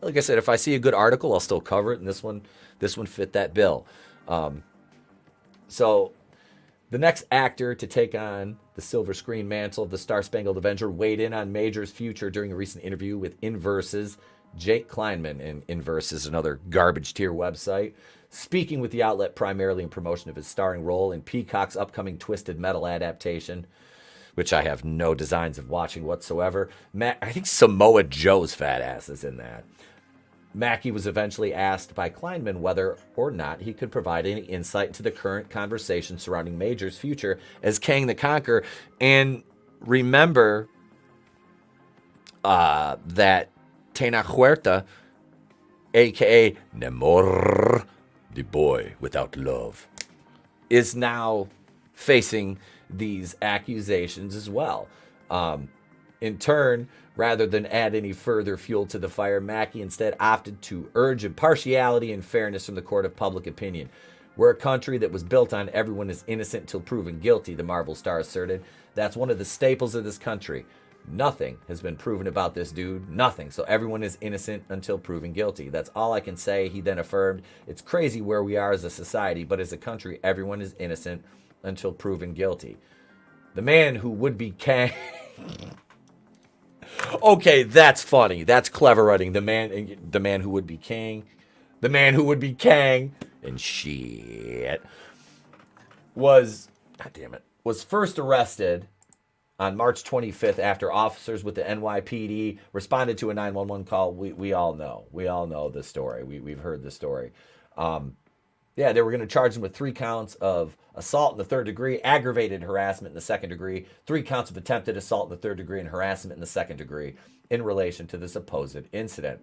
Like I said, if I see a good article, I'll still cover it. And this one fit that bill. So the next actor to take on the silver screen mantle of the Star-Spangled Avenger weighed in on Major's future during a recent interview with Inverse's Jake Kleinman. And Inverse is another garbage tier website. Speaking with the outlet primarily in promotion of his starring role in Peacock's upcoming Twisted Metal adaptation, which I have no designs of watching whatsoever. I think Samoa Joe's fat ass is in that. Mackie was eventually asked by Kleinman whether or not he could provide any insight into the current conversation surrounding Major's future as Kang the Conqueror. And remember that Tena Huerta, a.k.a. Namor, the boy without love, is now facing these accusations as well. In turn, rather than add any further fuel to the fire, Mackie instead opted to urge impartiality and fairness from the court of public opinion. We're a country that was built on everyone is innocent till proven guilty, the Marvel star asserted. That's one of the staples of this country. Nothing has been proven about this dude. Nothing. So everyone is innocent until proven guilty. That's all I can say. He then affirmed, it's crazy where we are as a society, but as a country, everyone is innocent until proven guilty. The man who would be Kang... Okay, that's funny. That's clever writing. The man who would be Kang. The man who would be Kang. And shit. Was first arrested on March 25th after officers with the NYPD responded to a 911 call. We all know. We all know the story. We've heard the story. They were going to charge him with 3 counts of assault in the 3rd degree, aggravated harassment in the 2nd degree, 3 counts of attempted assault in the 3rd degree, and harassment in the 2nd degree in relation to the supposed incident.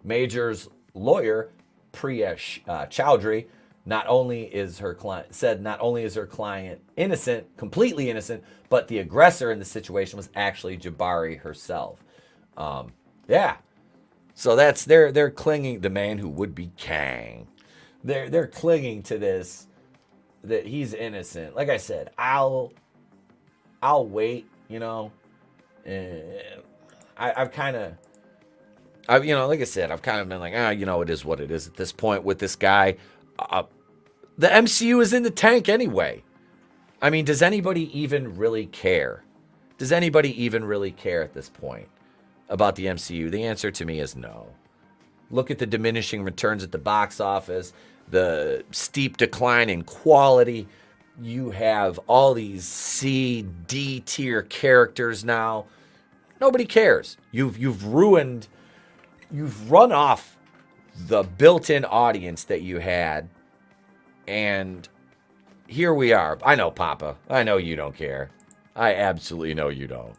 Major's lawyer, Priya Chowdhury, not only is her client innocent, completely innocent, but the aggressor in the situation was actually Jabari herself. So that's they're clinging, the man who would be Kang. They're clinging to this, that he's innocent. Like I said, I'll I'll wait, I've kind of, like I said, I've kind of been like, it is what it is at this point with this guy. The MCU is in the tank anyway. I mean, does anybody even really care? Does anybody even really care at this point about the MCU? The answer to me is no. Look at the diminishing returns at the box office, the steep decline in quality. You have all these C, D tier characters now. Nobody cares. You've run off the built-in audience that you had, and here we are. I know, Papa. I know you don't care. I absolutely know you don't.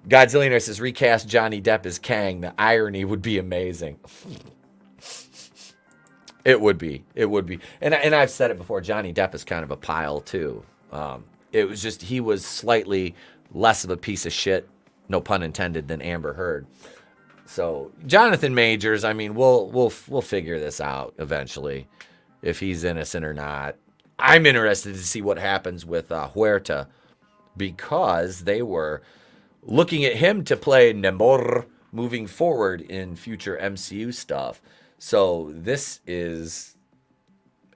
Godzillionaire says, recast Johnny Depp as Kang. The irony would be amazing. It would be. And I've said it before, Johnny Depp is kind of a pile, too. It was just, he was slightly less of a piece of shit, no pun intended, than Amber Heard. So, Jonathan Majors, I mean, we'll figure this out eventually, if he's innocent or not. I'm interested to see what happens with Huerta, because they were looking at him to play Namor moving forward in future MCU stuff. So this is,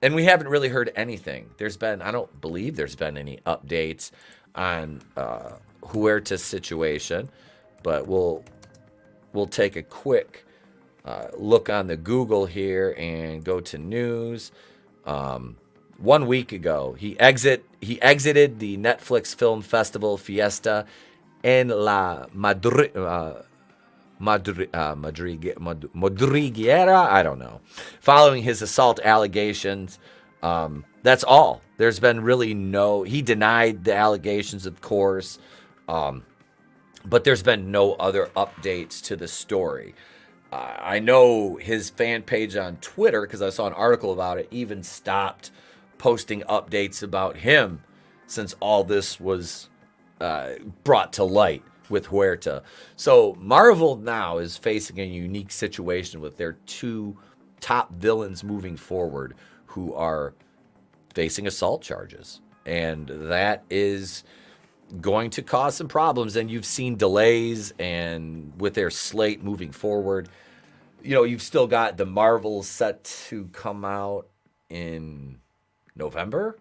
and we haven't really heard anything. I don't believe there's been any updates on Huerta's situation, but we'll take a quick look on the Google here and go to news. 1 week ago, he exited the Netflix Film Festival Fiesta en la Madriguera, I don't know, following his assault allegations. That's all. There's been really he denied the allegations, of course, but there's been no other updates to the story. I know his fan page on Twitter, because I saw an article about it, even stopped posting updates about him since all this was brought to light with Huerta. So Marvel now is facing a unique situation with their two top villains moving forward who are facing assault charges. And that is going to cause some problems. And you've seen delays and with their slate moving forward. You've still got the Marvels set to come out in November,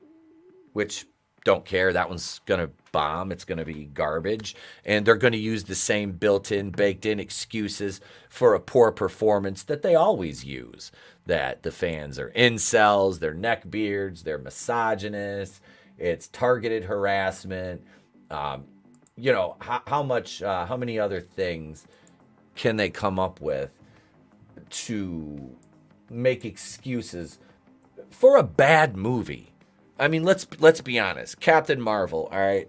which don't care. That one's going to bomb. It's going to be garbage. And they're going to use the same built-in, baked-in excuses for a poor performance that they always use. That the fans are incels, they're neckbeards, they're misogynists, it's targeted harassment. How many other things can they come up with to make excuses for a bad movie? I mean, let's be honest. Captain Marvel, all right?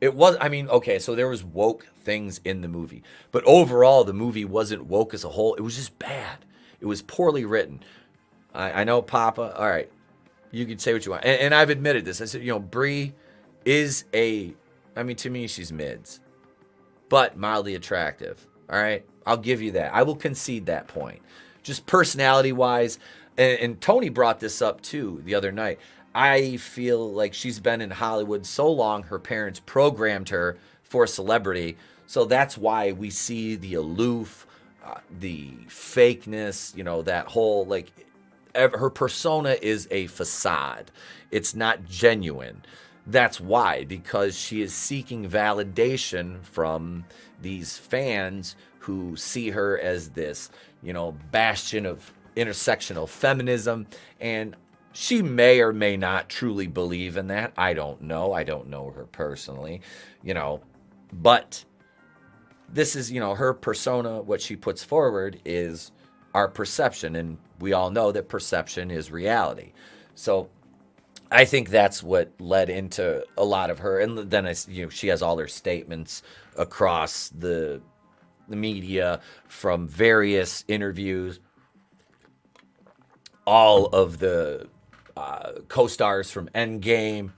Okay, so there was woke things in the movie. But overall, the movie wasn't woke as a whole. It was just bad. It was poorly written. I know, Papa. All right. You can say what you want. And I've admitted this. I said, Brie is to me, she's mids. But mildly attractive. All right? I'll give you that. I will concede that point. Just personality-wise. And Tony brought this up, too, the other night. I feel like she's been in Hollywood so long, her parents programmed her for celebrity. So that's why we see the aloof, the fakeness, that whole, her persona is a facade. It's not genuine. That's why, because she is seeking validation from these fans who see her as this, bastion of intersectional feminism, and she may or may not truly believe in that. I don't know. I don't know her personally, but this is, her persona. What she puts forward is our perception, and we all know that perception is reality. So I think that's what led into a lot of her. And then she has all her statements across the media from various interviews. All of the co-stars from Endgame,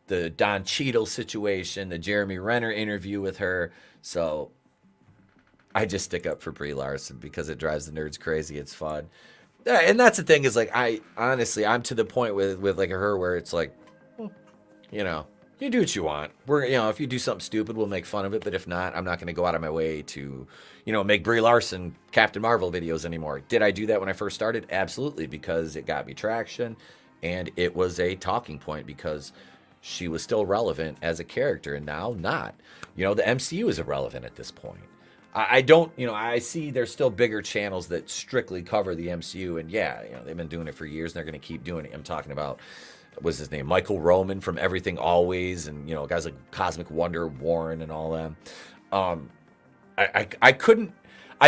the Don Cheadle situation, the Jeremy Renner interview with her. So I just stick up for Brie Larson because it drives the nerds crazy. It's fun. And that's the thing is I'm to the point with her where it's like, you know, you do what you want. We're, you know, if you do something stupid, we'll make fun of it. But if not, I'm not going to go out of my way to, you know, make Brie Larson Captain Marvel videos anymore. Did I do that when I first started? Absolutely, because it got me traction and it was a talking point because she was still relevant as a character and now not. You know, the MCU is irrelevant at this point. I don't, you know, I see there's still bigger channels that strictly cover the MCU. And yeah, you know, they've been doing it for years and they're going to keep doing it. I'm talking about, what's his name? Michael Roman from Everything Always. And, you know, guys like Cosmic Wonder, Warren and all them. I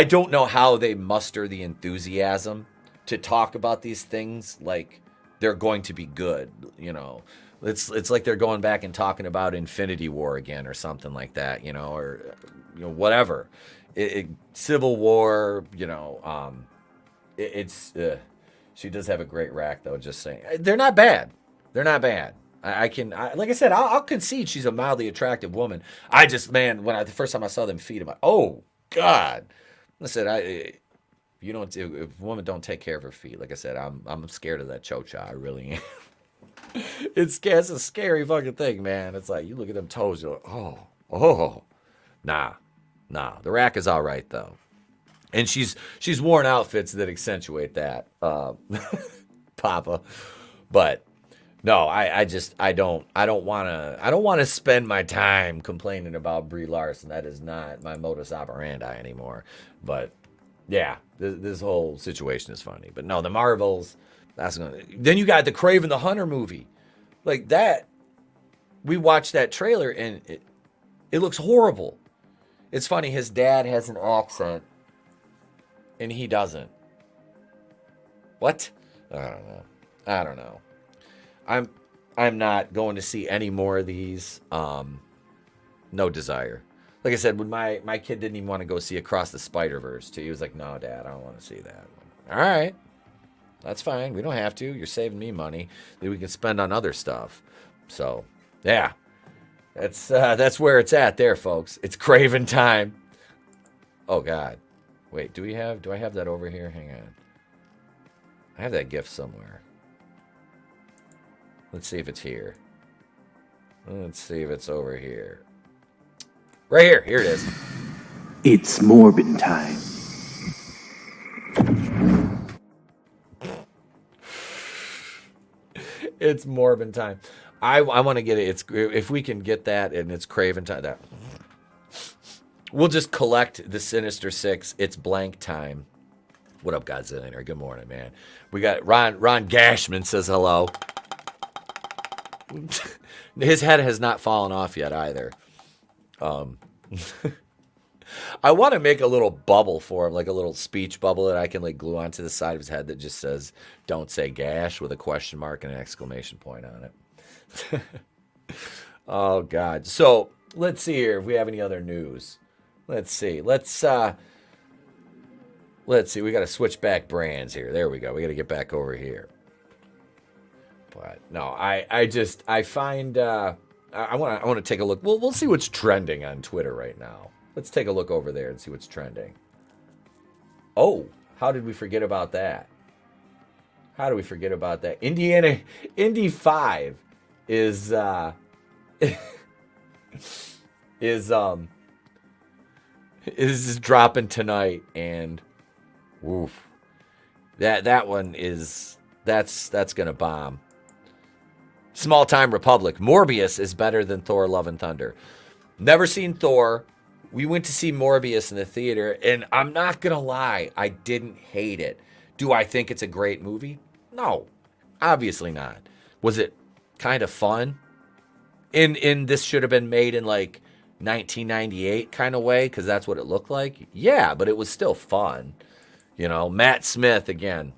don't know how they muster the enthusiasm to talk about these things like they're going to be good, you know. It's like they're going back and talking about Infinity War again or something like that, you know, or, you know, whatever. Civil War, you know, she does have a great rack, though, just saying. They're not bad. They're not bad. Like I said, I'll concede she's a mildly attractive woman. I just, man, the first time I saw them feet, I'm like, oh, God. Listen, if women don't take care of her feet, like I said, I'm scared of that chocha. I really am. It's a scary fucking thing, man. It's like you look at them toes, you're like, oh, nah. The rack is all right though, and she's worn outfits that accentuate that, Papa. But no, I don't want to spend my time complaining about Brie Larson. That is not my modus operandi anymore. But yeah, this whole situation is funny. But no, the Marvels. Then you got the Kraven the Hunter movie. Like that, we watched that trailer and it looks horrible. It's funny, his dad has an accent and he doesn't. What? I don't know. I'm not going to see any more of these. No desire. Like I said, when my kid didn't even want to go see Across the Spider-Verse too. He was like, no, Dad, I don't want to see that. All right. That's fine. We don't have to. You're saving me money that we can spend on other stuff. So, yeah. That's where it's at there, folks. It's Kraven time. Oh, God. Wait, do I have that over here? Hang on. I have that gift somewhere. Let's see if it's here. Let's see if it's over here. Right here. Here it is. It's Morbin time. It's Morbin time. I want to get it. If we can get that and it's Kraven time, that we'll just collect the Sinister Six. It's blank time. What up, Godzilla? Good morning, man. We got Ron Gashman says hello. His head has not fallen off yet either. I want to make a little bubble for him, like a little speech bubble that I can like glue onto the side of his head that just says, "Don't say gash," with a question mark and an exclamation point on it. Oh, God. So let's see here if we have any other news. Let's see. Let's see. We got to switch back brands here. There we go. We got to get back over here. But no, I find I want to take a look. We'll see what's trending on Twitter right now. Let's take a look over there and see what's trending. Oh, how did we forget about that? How do we forget about that? Indy 5 is dropping tonight, and woof. That one that's gonna bomb. Small Time Republic. Morbius is better than Thor: Love and Thunder. Never seen Thor. We went to see Morbius in the theater, and I'm not going to lie, I didn't hate it. Do I think it's a great movie? No, obviously not. Was it kind of fun? In this should have been made in like 1998 kind of way, because that's what it looked like? Yeah, but it was still fun. You know, Matt Smith, again.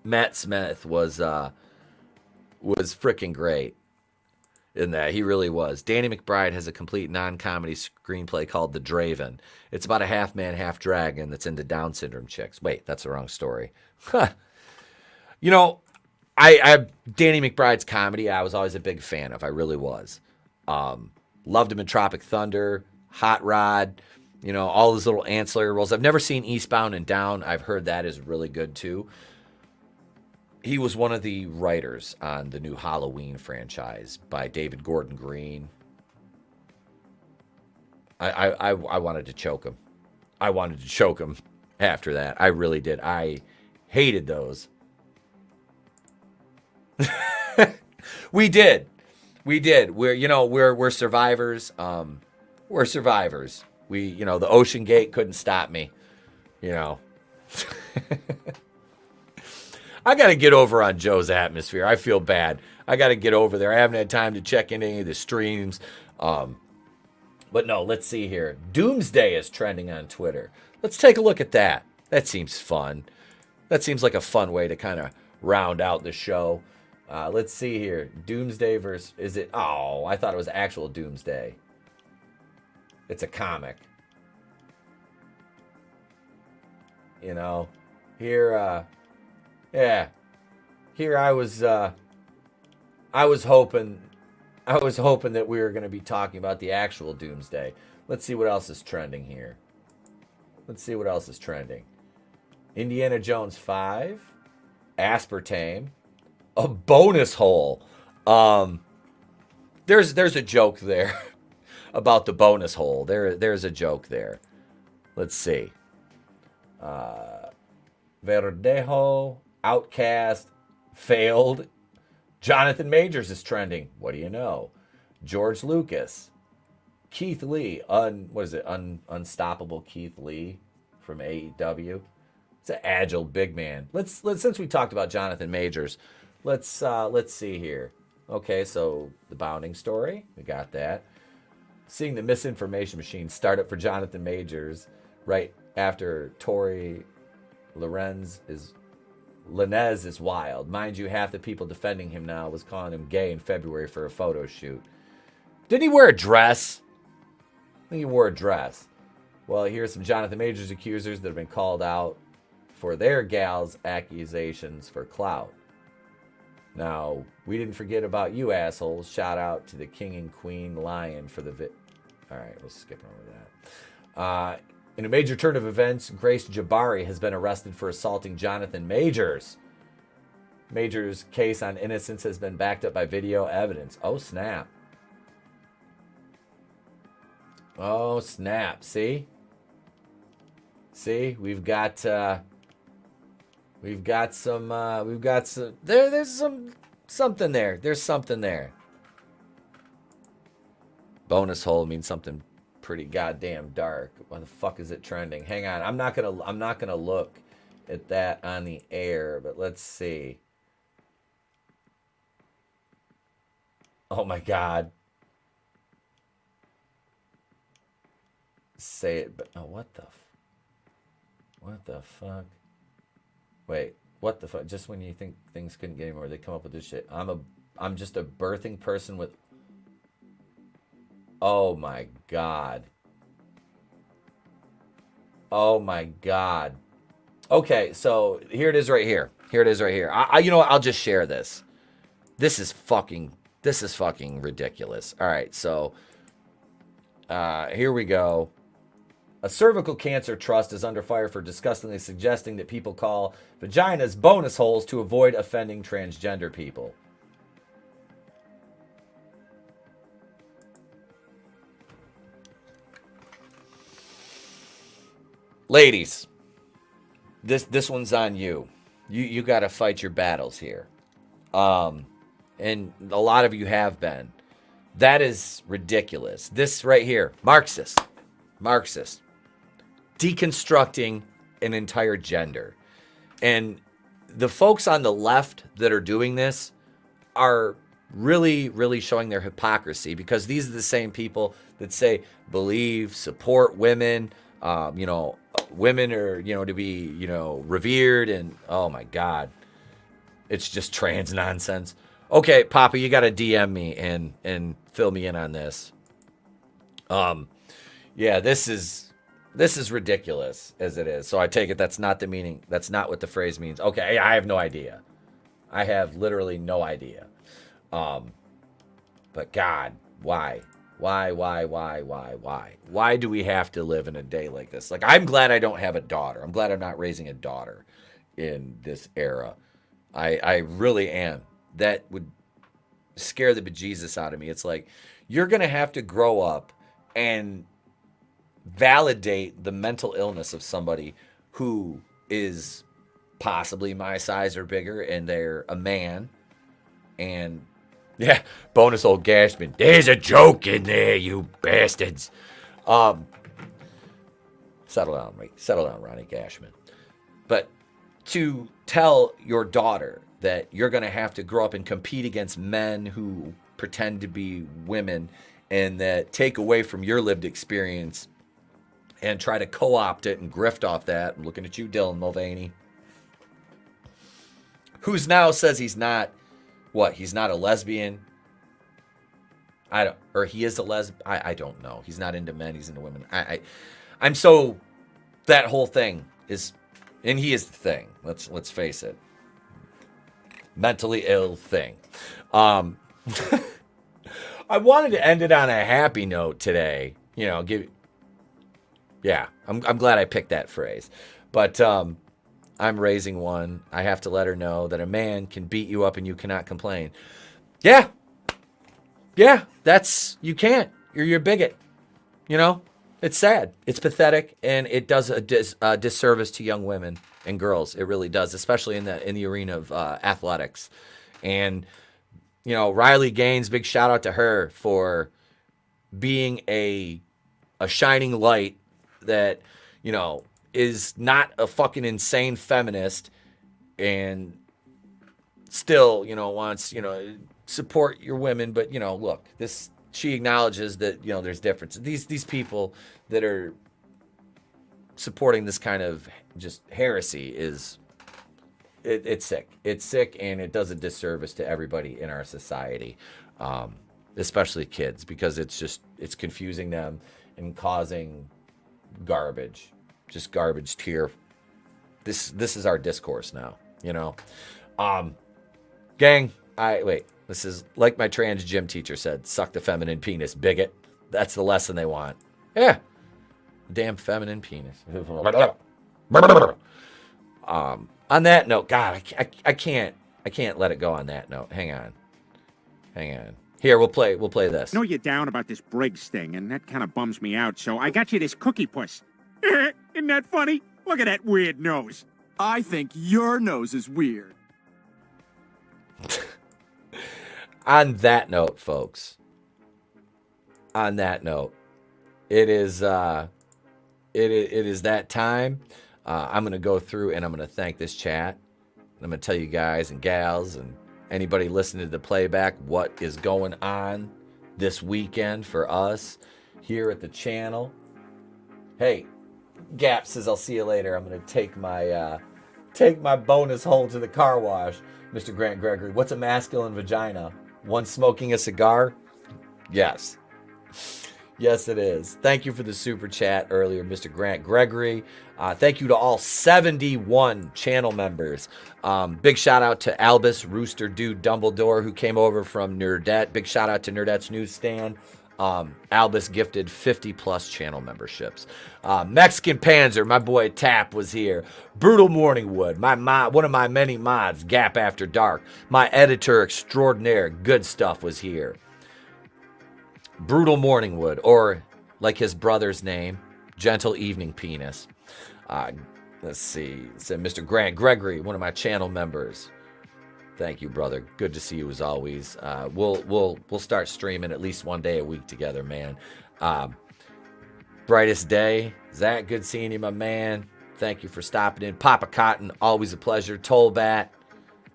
Matt Smith was freaking great. In that, he really was. Danny McBride has a complete non-comedy screenplay called The Draven. It's about a half-man, half-dragon that's into Down syndrome chicks. Wait, that's the wrong story. You know, I Danny McBride's comedy, I was always a big fan of. I really was. Loved him in Tropic Thunder, Hot Rod, you know, all those little ancillary roles. I've never seen Eastbound and Down. I've heard that is really good, too. He was one of the writers on the new Halloween franchise by David Gordon Green. I wanted to choke him. I wanted to choke him after that. I really did. I hated those. We did. We're survivors. We're survivors. The Ocean Gate couldn't stop me. I got to get over on Joe's atmosphere. I feel bad. I got to get over there. I haven't had time to check in any of the streams. But no, let's see here. Doomsday is trending on Twitter. Let's take a look at that. That seems fun. That seems like a fun way to kind of round out the show. Let's see here. Doomsday versus... Is it... Oh, I thought it was actual Doomsday. It's a comic. Here... Yeah. Here I was hoping that we were going to be talking about the actual Doomsday. Let's see what else is trending here. Indiana Jones 5, Aspartame, a bonus hole. There's a joke there about the bonus hole. There's a joke there. Let's see. Verdejo, Outcast, failed. Jonathan Majors is trending. What do you know? George Lucas, Keith Lee, Unstoppable Keith Lee from AEW. It's an agile big man. Let's since we talked about Jonathan Majors, let's see here. Okay, so the Bounding story, we got that. Seeing the misinformation machine start up for Jonathan Majors right after Tory Lanez is wild. Mind you, half the people defending him now was calling him gay in February for a photo shoot. Didn't he wear a dress? I think he wore a dress. Well, here's some Jonathan Majors accusers that have been called out for their gals' accusations for clout. Now, we didn't forget about you assholes. Shout out to the King and Queen Lion for the All right, we'll skip over that. In a major turn of events, Grace Jabari has been arrested for assaulting Jonathan Majors. Majors' case on innocence has been backed up by video evidence. Oh, snap. Oh, snap. See? We've got some, there's something there. There's something there. Bonus hole means something pretty goddamn dark. Why the fuck is it trending? Hang on. I'm not gonna look at that on the air, but let's see. Oh my god. Say it, but oh, what the fuck? Wait, what the fuck? Just when you think things couldn't get any more, they come up with this shit. I'm just a birthing person with... Oh my god. Oh my god. Okay, so here it is right here. You know what? I'll just share this. This is fucking ridiculous. All right, so here we go. A cervical cancer trust is under fire for disgustingly suggesting that people call vaginas bonus holes to avoid offending transgender people. Ladies, this one's on you. You got to fight your battles here. And a lot of you have been. That is ridiculous. This right here, Marxist. Deconstructing an entire gender. And the folks on the left that are doing this are really, really showing their hypocrisy, because these are the same people that say, believe, support women, women are, to be, revered, and oh my God, it's just trans nonsense. Okay, Papa, you got to DM me and fill me in on this. Yeah, this is ridiculous as it is. So I take it that's not the meaning. That's not what the phrase means. Okay, I have no idea. I have literally no idea. But God, why? Why? Why do we have to live in a day like this? Like, I'm glad I don't have a daughter. I'm glad I'm not raising a daughter in this era. I really am. That would scare the bejesus out of me. It's like, you're going to have to grow up and validate the mental illness of somebody who is possibly my size or bigger, and they're a man. And yeah, bonus old Gashman. There's a joke in there, you bastards. Settle down, Ronnie. Settle down, Ronnie Gashman. But to tell your daughter that you're going to have to grow up and compete against men who pretend to be women and that take away from your lived experience and try to co-opt it and grift off that. I'm looking at you, Dylan Mulvaney, who's now says he's not, what, he's not a lesbian. Or he is a lesbian. I don't know. He's not into men. He's into women. I'm so, that whole thing is, and he is the thing. Let's face it. Mentally ill thing. I wanted to end it on a happy note today. You know, I'm glad I picked that phrase. But I'm raising one. I have to let her know that a man can beat you up and you cannot complain. Yeah, you can't. You're a bigot. You know, it's sad. It's pathetic, and it does a disservice to young women and girls. It really does, especially in the arena of athletics. And you know, Riley Gaines, big shout out to her for being a shining light that, you know, is not a fucking insane feminist and still, you know, wants, you know, support your women. But, you know, look, she acknowledges that, you know, there's difference. These people that are supporting this kind of just heresy is, it's sick. It's sick, and it does a disservice to everybody in our society, especially kids, because it's confusing them and causing garbage, just garbage tier. This is our discourse now, you know. Gang, this is like my trans gym teacher said, suck the feminine penis, bigot. That's the lesson they want. Yeah. Damn feminine penis. On that note, God, I can't let it go on that note. Hang on. Here, we'll play this. I know you're down about this Briggs thing, and that kind of bums me out, so I got you this cookie puss. Isn't that funny? Look at that weird nose. I think your nose is weird. On that note, folks. On that note, it is that time. I'm going to go through and I'm going to thank this chat. I'm going to tell you guys and gals and anybody listening to the playback what is going on this weekend for us here at the channel. Hey, Gap says, I'll see you later. I'm going to take my bonus home to the car wash. Mr. Grant Gregory, what's a masculine vagina? One smoking a cigar? Yes. Yes, it is. Thank you for the super chat earlier, Mr. Grant Gregory. Thank you to all 71 channel members. Big shout out to Albus, Rooster Dude, Dumbledore, who came over from Nerdette. Big shout out to Nerdette's Newsstand. Albus gifted 50 plus channel memberships. Mexican Panzer, my boy Tap was here. Brutal Morningwood, one of my many mods, Gap After Dark. My editor extraordinaire, Goodstuff, was here. Brutal Morningwood, or like his brother's name, Gentle Evening Penis. Let's see. It's Mr. Grant Gregory, one of my channel members. Thank you, brother. Good to see you as always. We'll start streaming at least one day a week together, man. Brightest Day, Zach, good seeing you, my man. Thank you for stopping in. Papa Cotton, always a pleasure. Tollbat,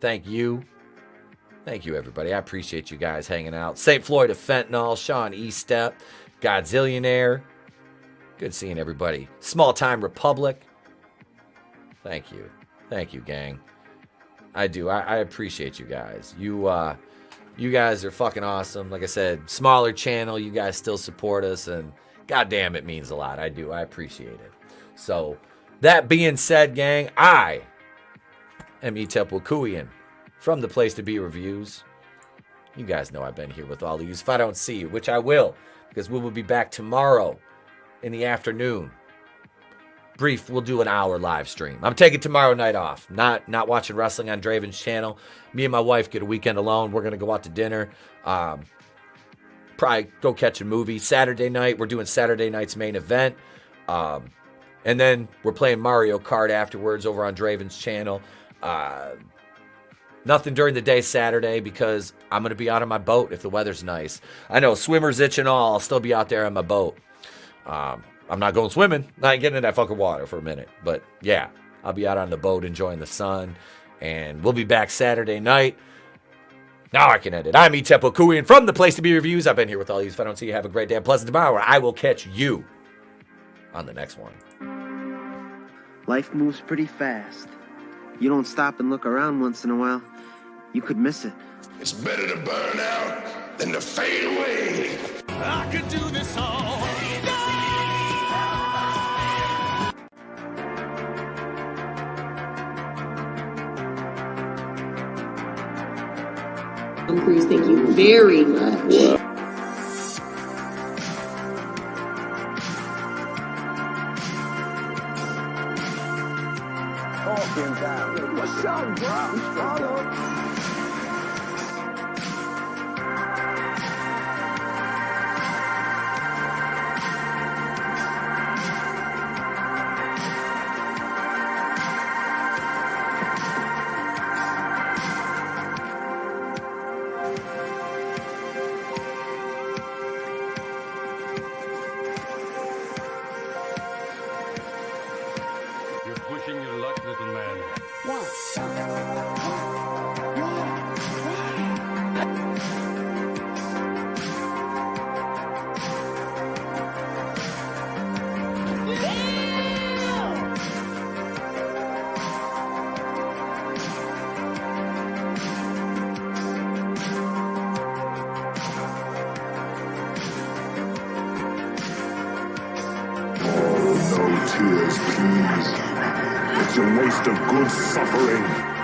thank you. Thank you, everybody. I appreciate you guys hanging out. St. Floyd of Fentanyl, Sean Estep, Godzillionaire. Good seeing everybody. Small Time Republic. Thank you. Thank you, gang. I do. I appreciate you guys. You guys are fucking awesome. Like I said, smaller channel. You guys still support us, and goddamn, it means a lot. I do. I appreciate it. So, that being said, gang, I am Etep Wakuian from the Place to Be Reviews. You guys know I've been here with all of you. If I don't see you, which I will, because we will be back tomorrow in the afternoon. we'll do an hour live stream. I'm taking tomorrow night off. Not watching wrestling on Draven's channel. Me and my wife get a weekend alone. We're going to go out to dinner. Probably go catch a movie. Saturday night, we're doing Saturday night's main event. And then we're playing Mario Kart afterwards over on Draven's channel. Nothing during the day Saturday because I'm going to be out on my boat if the weather's nice. I know, swimmer's itch and all. I'll still be out there on my boat. I'm not going swimming. Not getting in that fucking water for a minute. But yeah, I'll be out on the boat enjoying the sun. And we'll be back Saturday night. Now I can end it. I'm Etep Okuian from the Place to Be Reviews. I've been here with all you. If I don't see you, have a great day and pleasant tomorrow. I will catch you on the next one. Life moves pretty fast. You don't stop and look around once in a while, you could miss it. It's better to burn out than to fade away. I could do this all Cruz, thank you very much. What's up, bro? You're pushing your luck, little man. No tears, please. It's a waste of good suffering.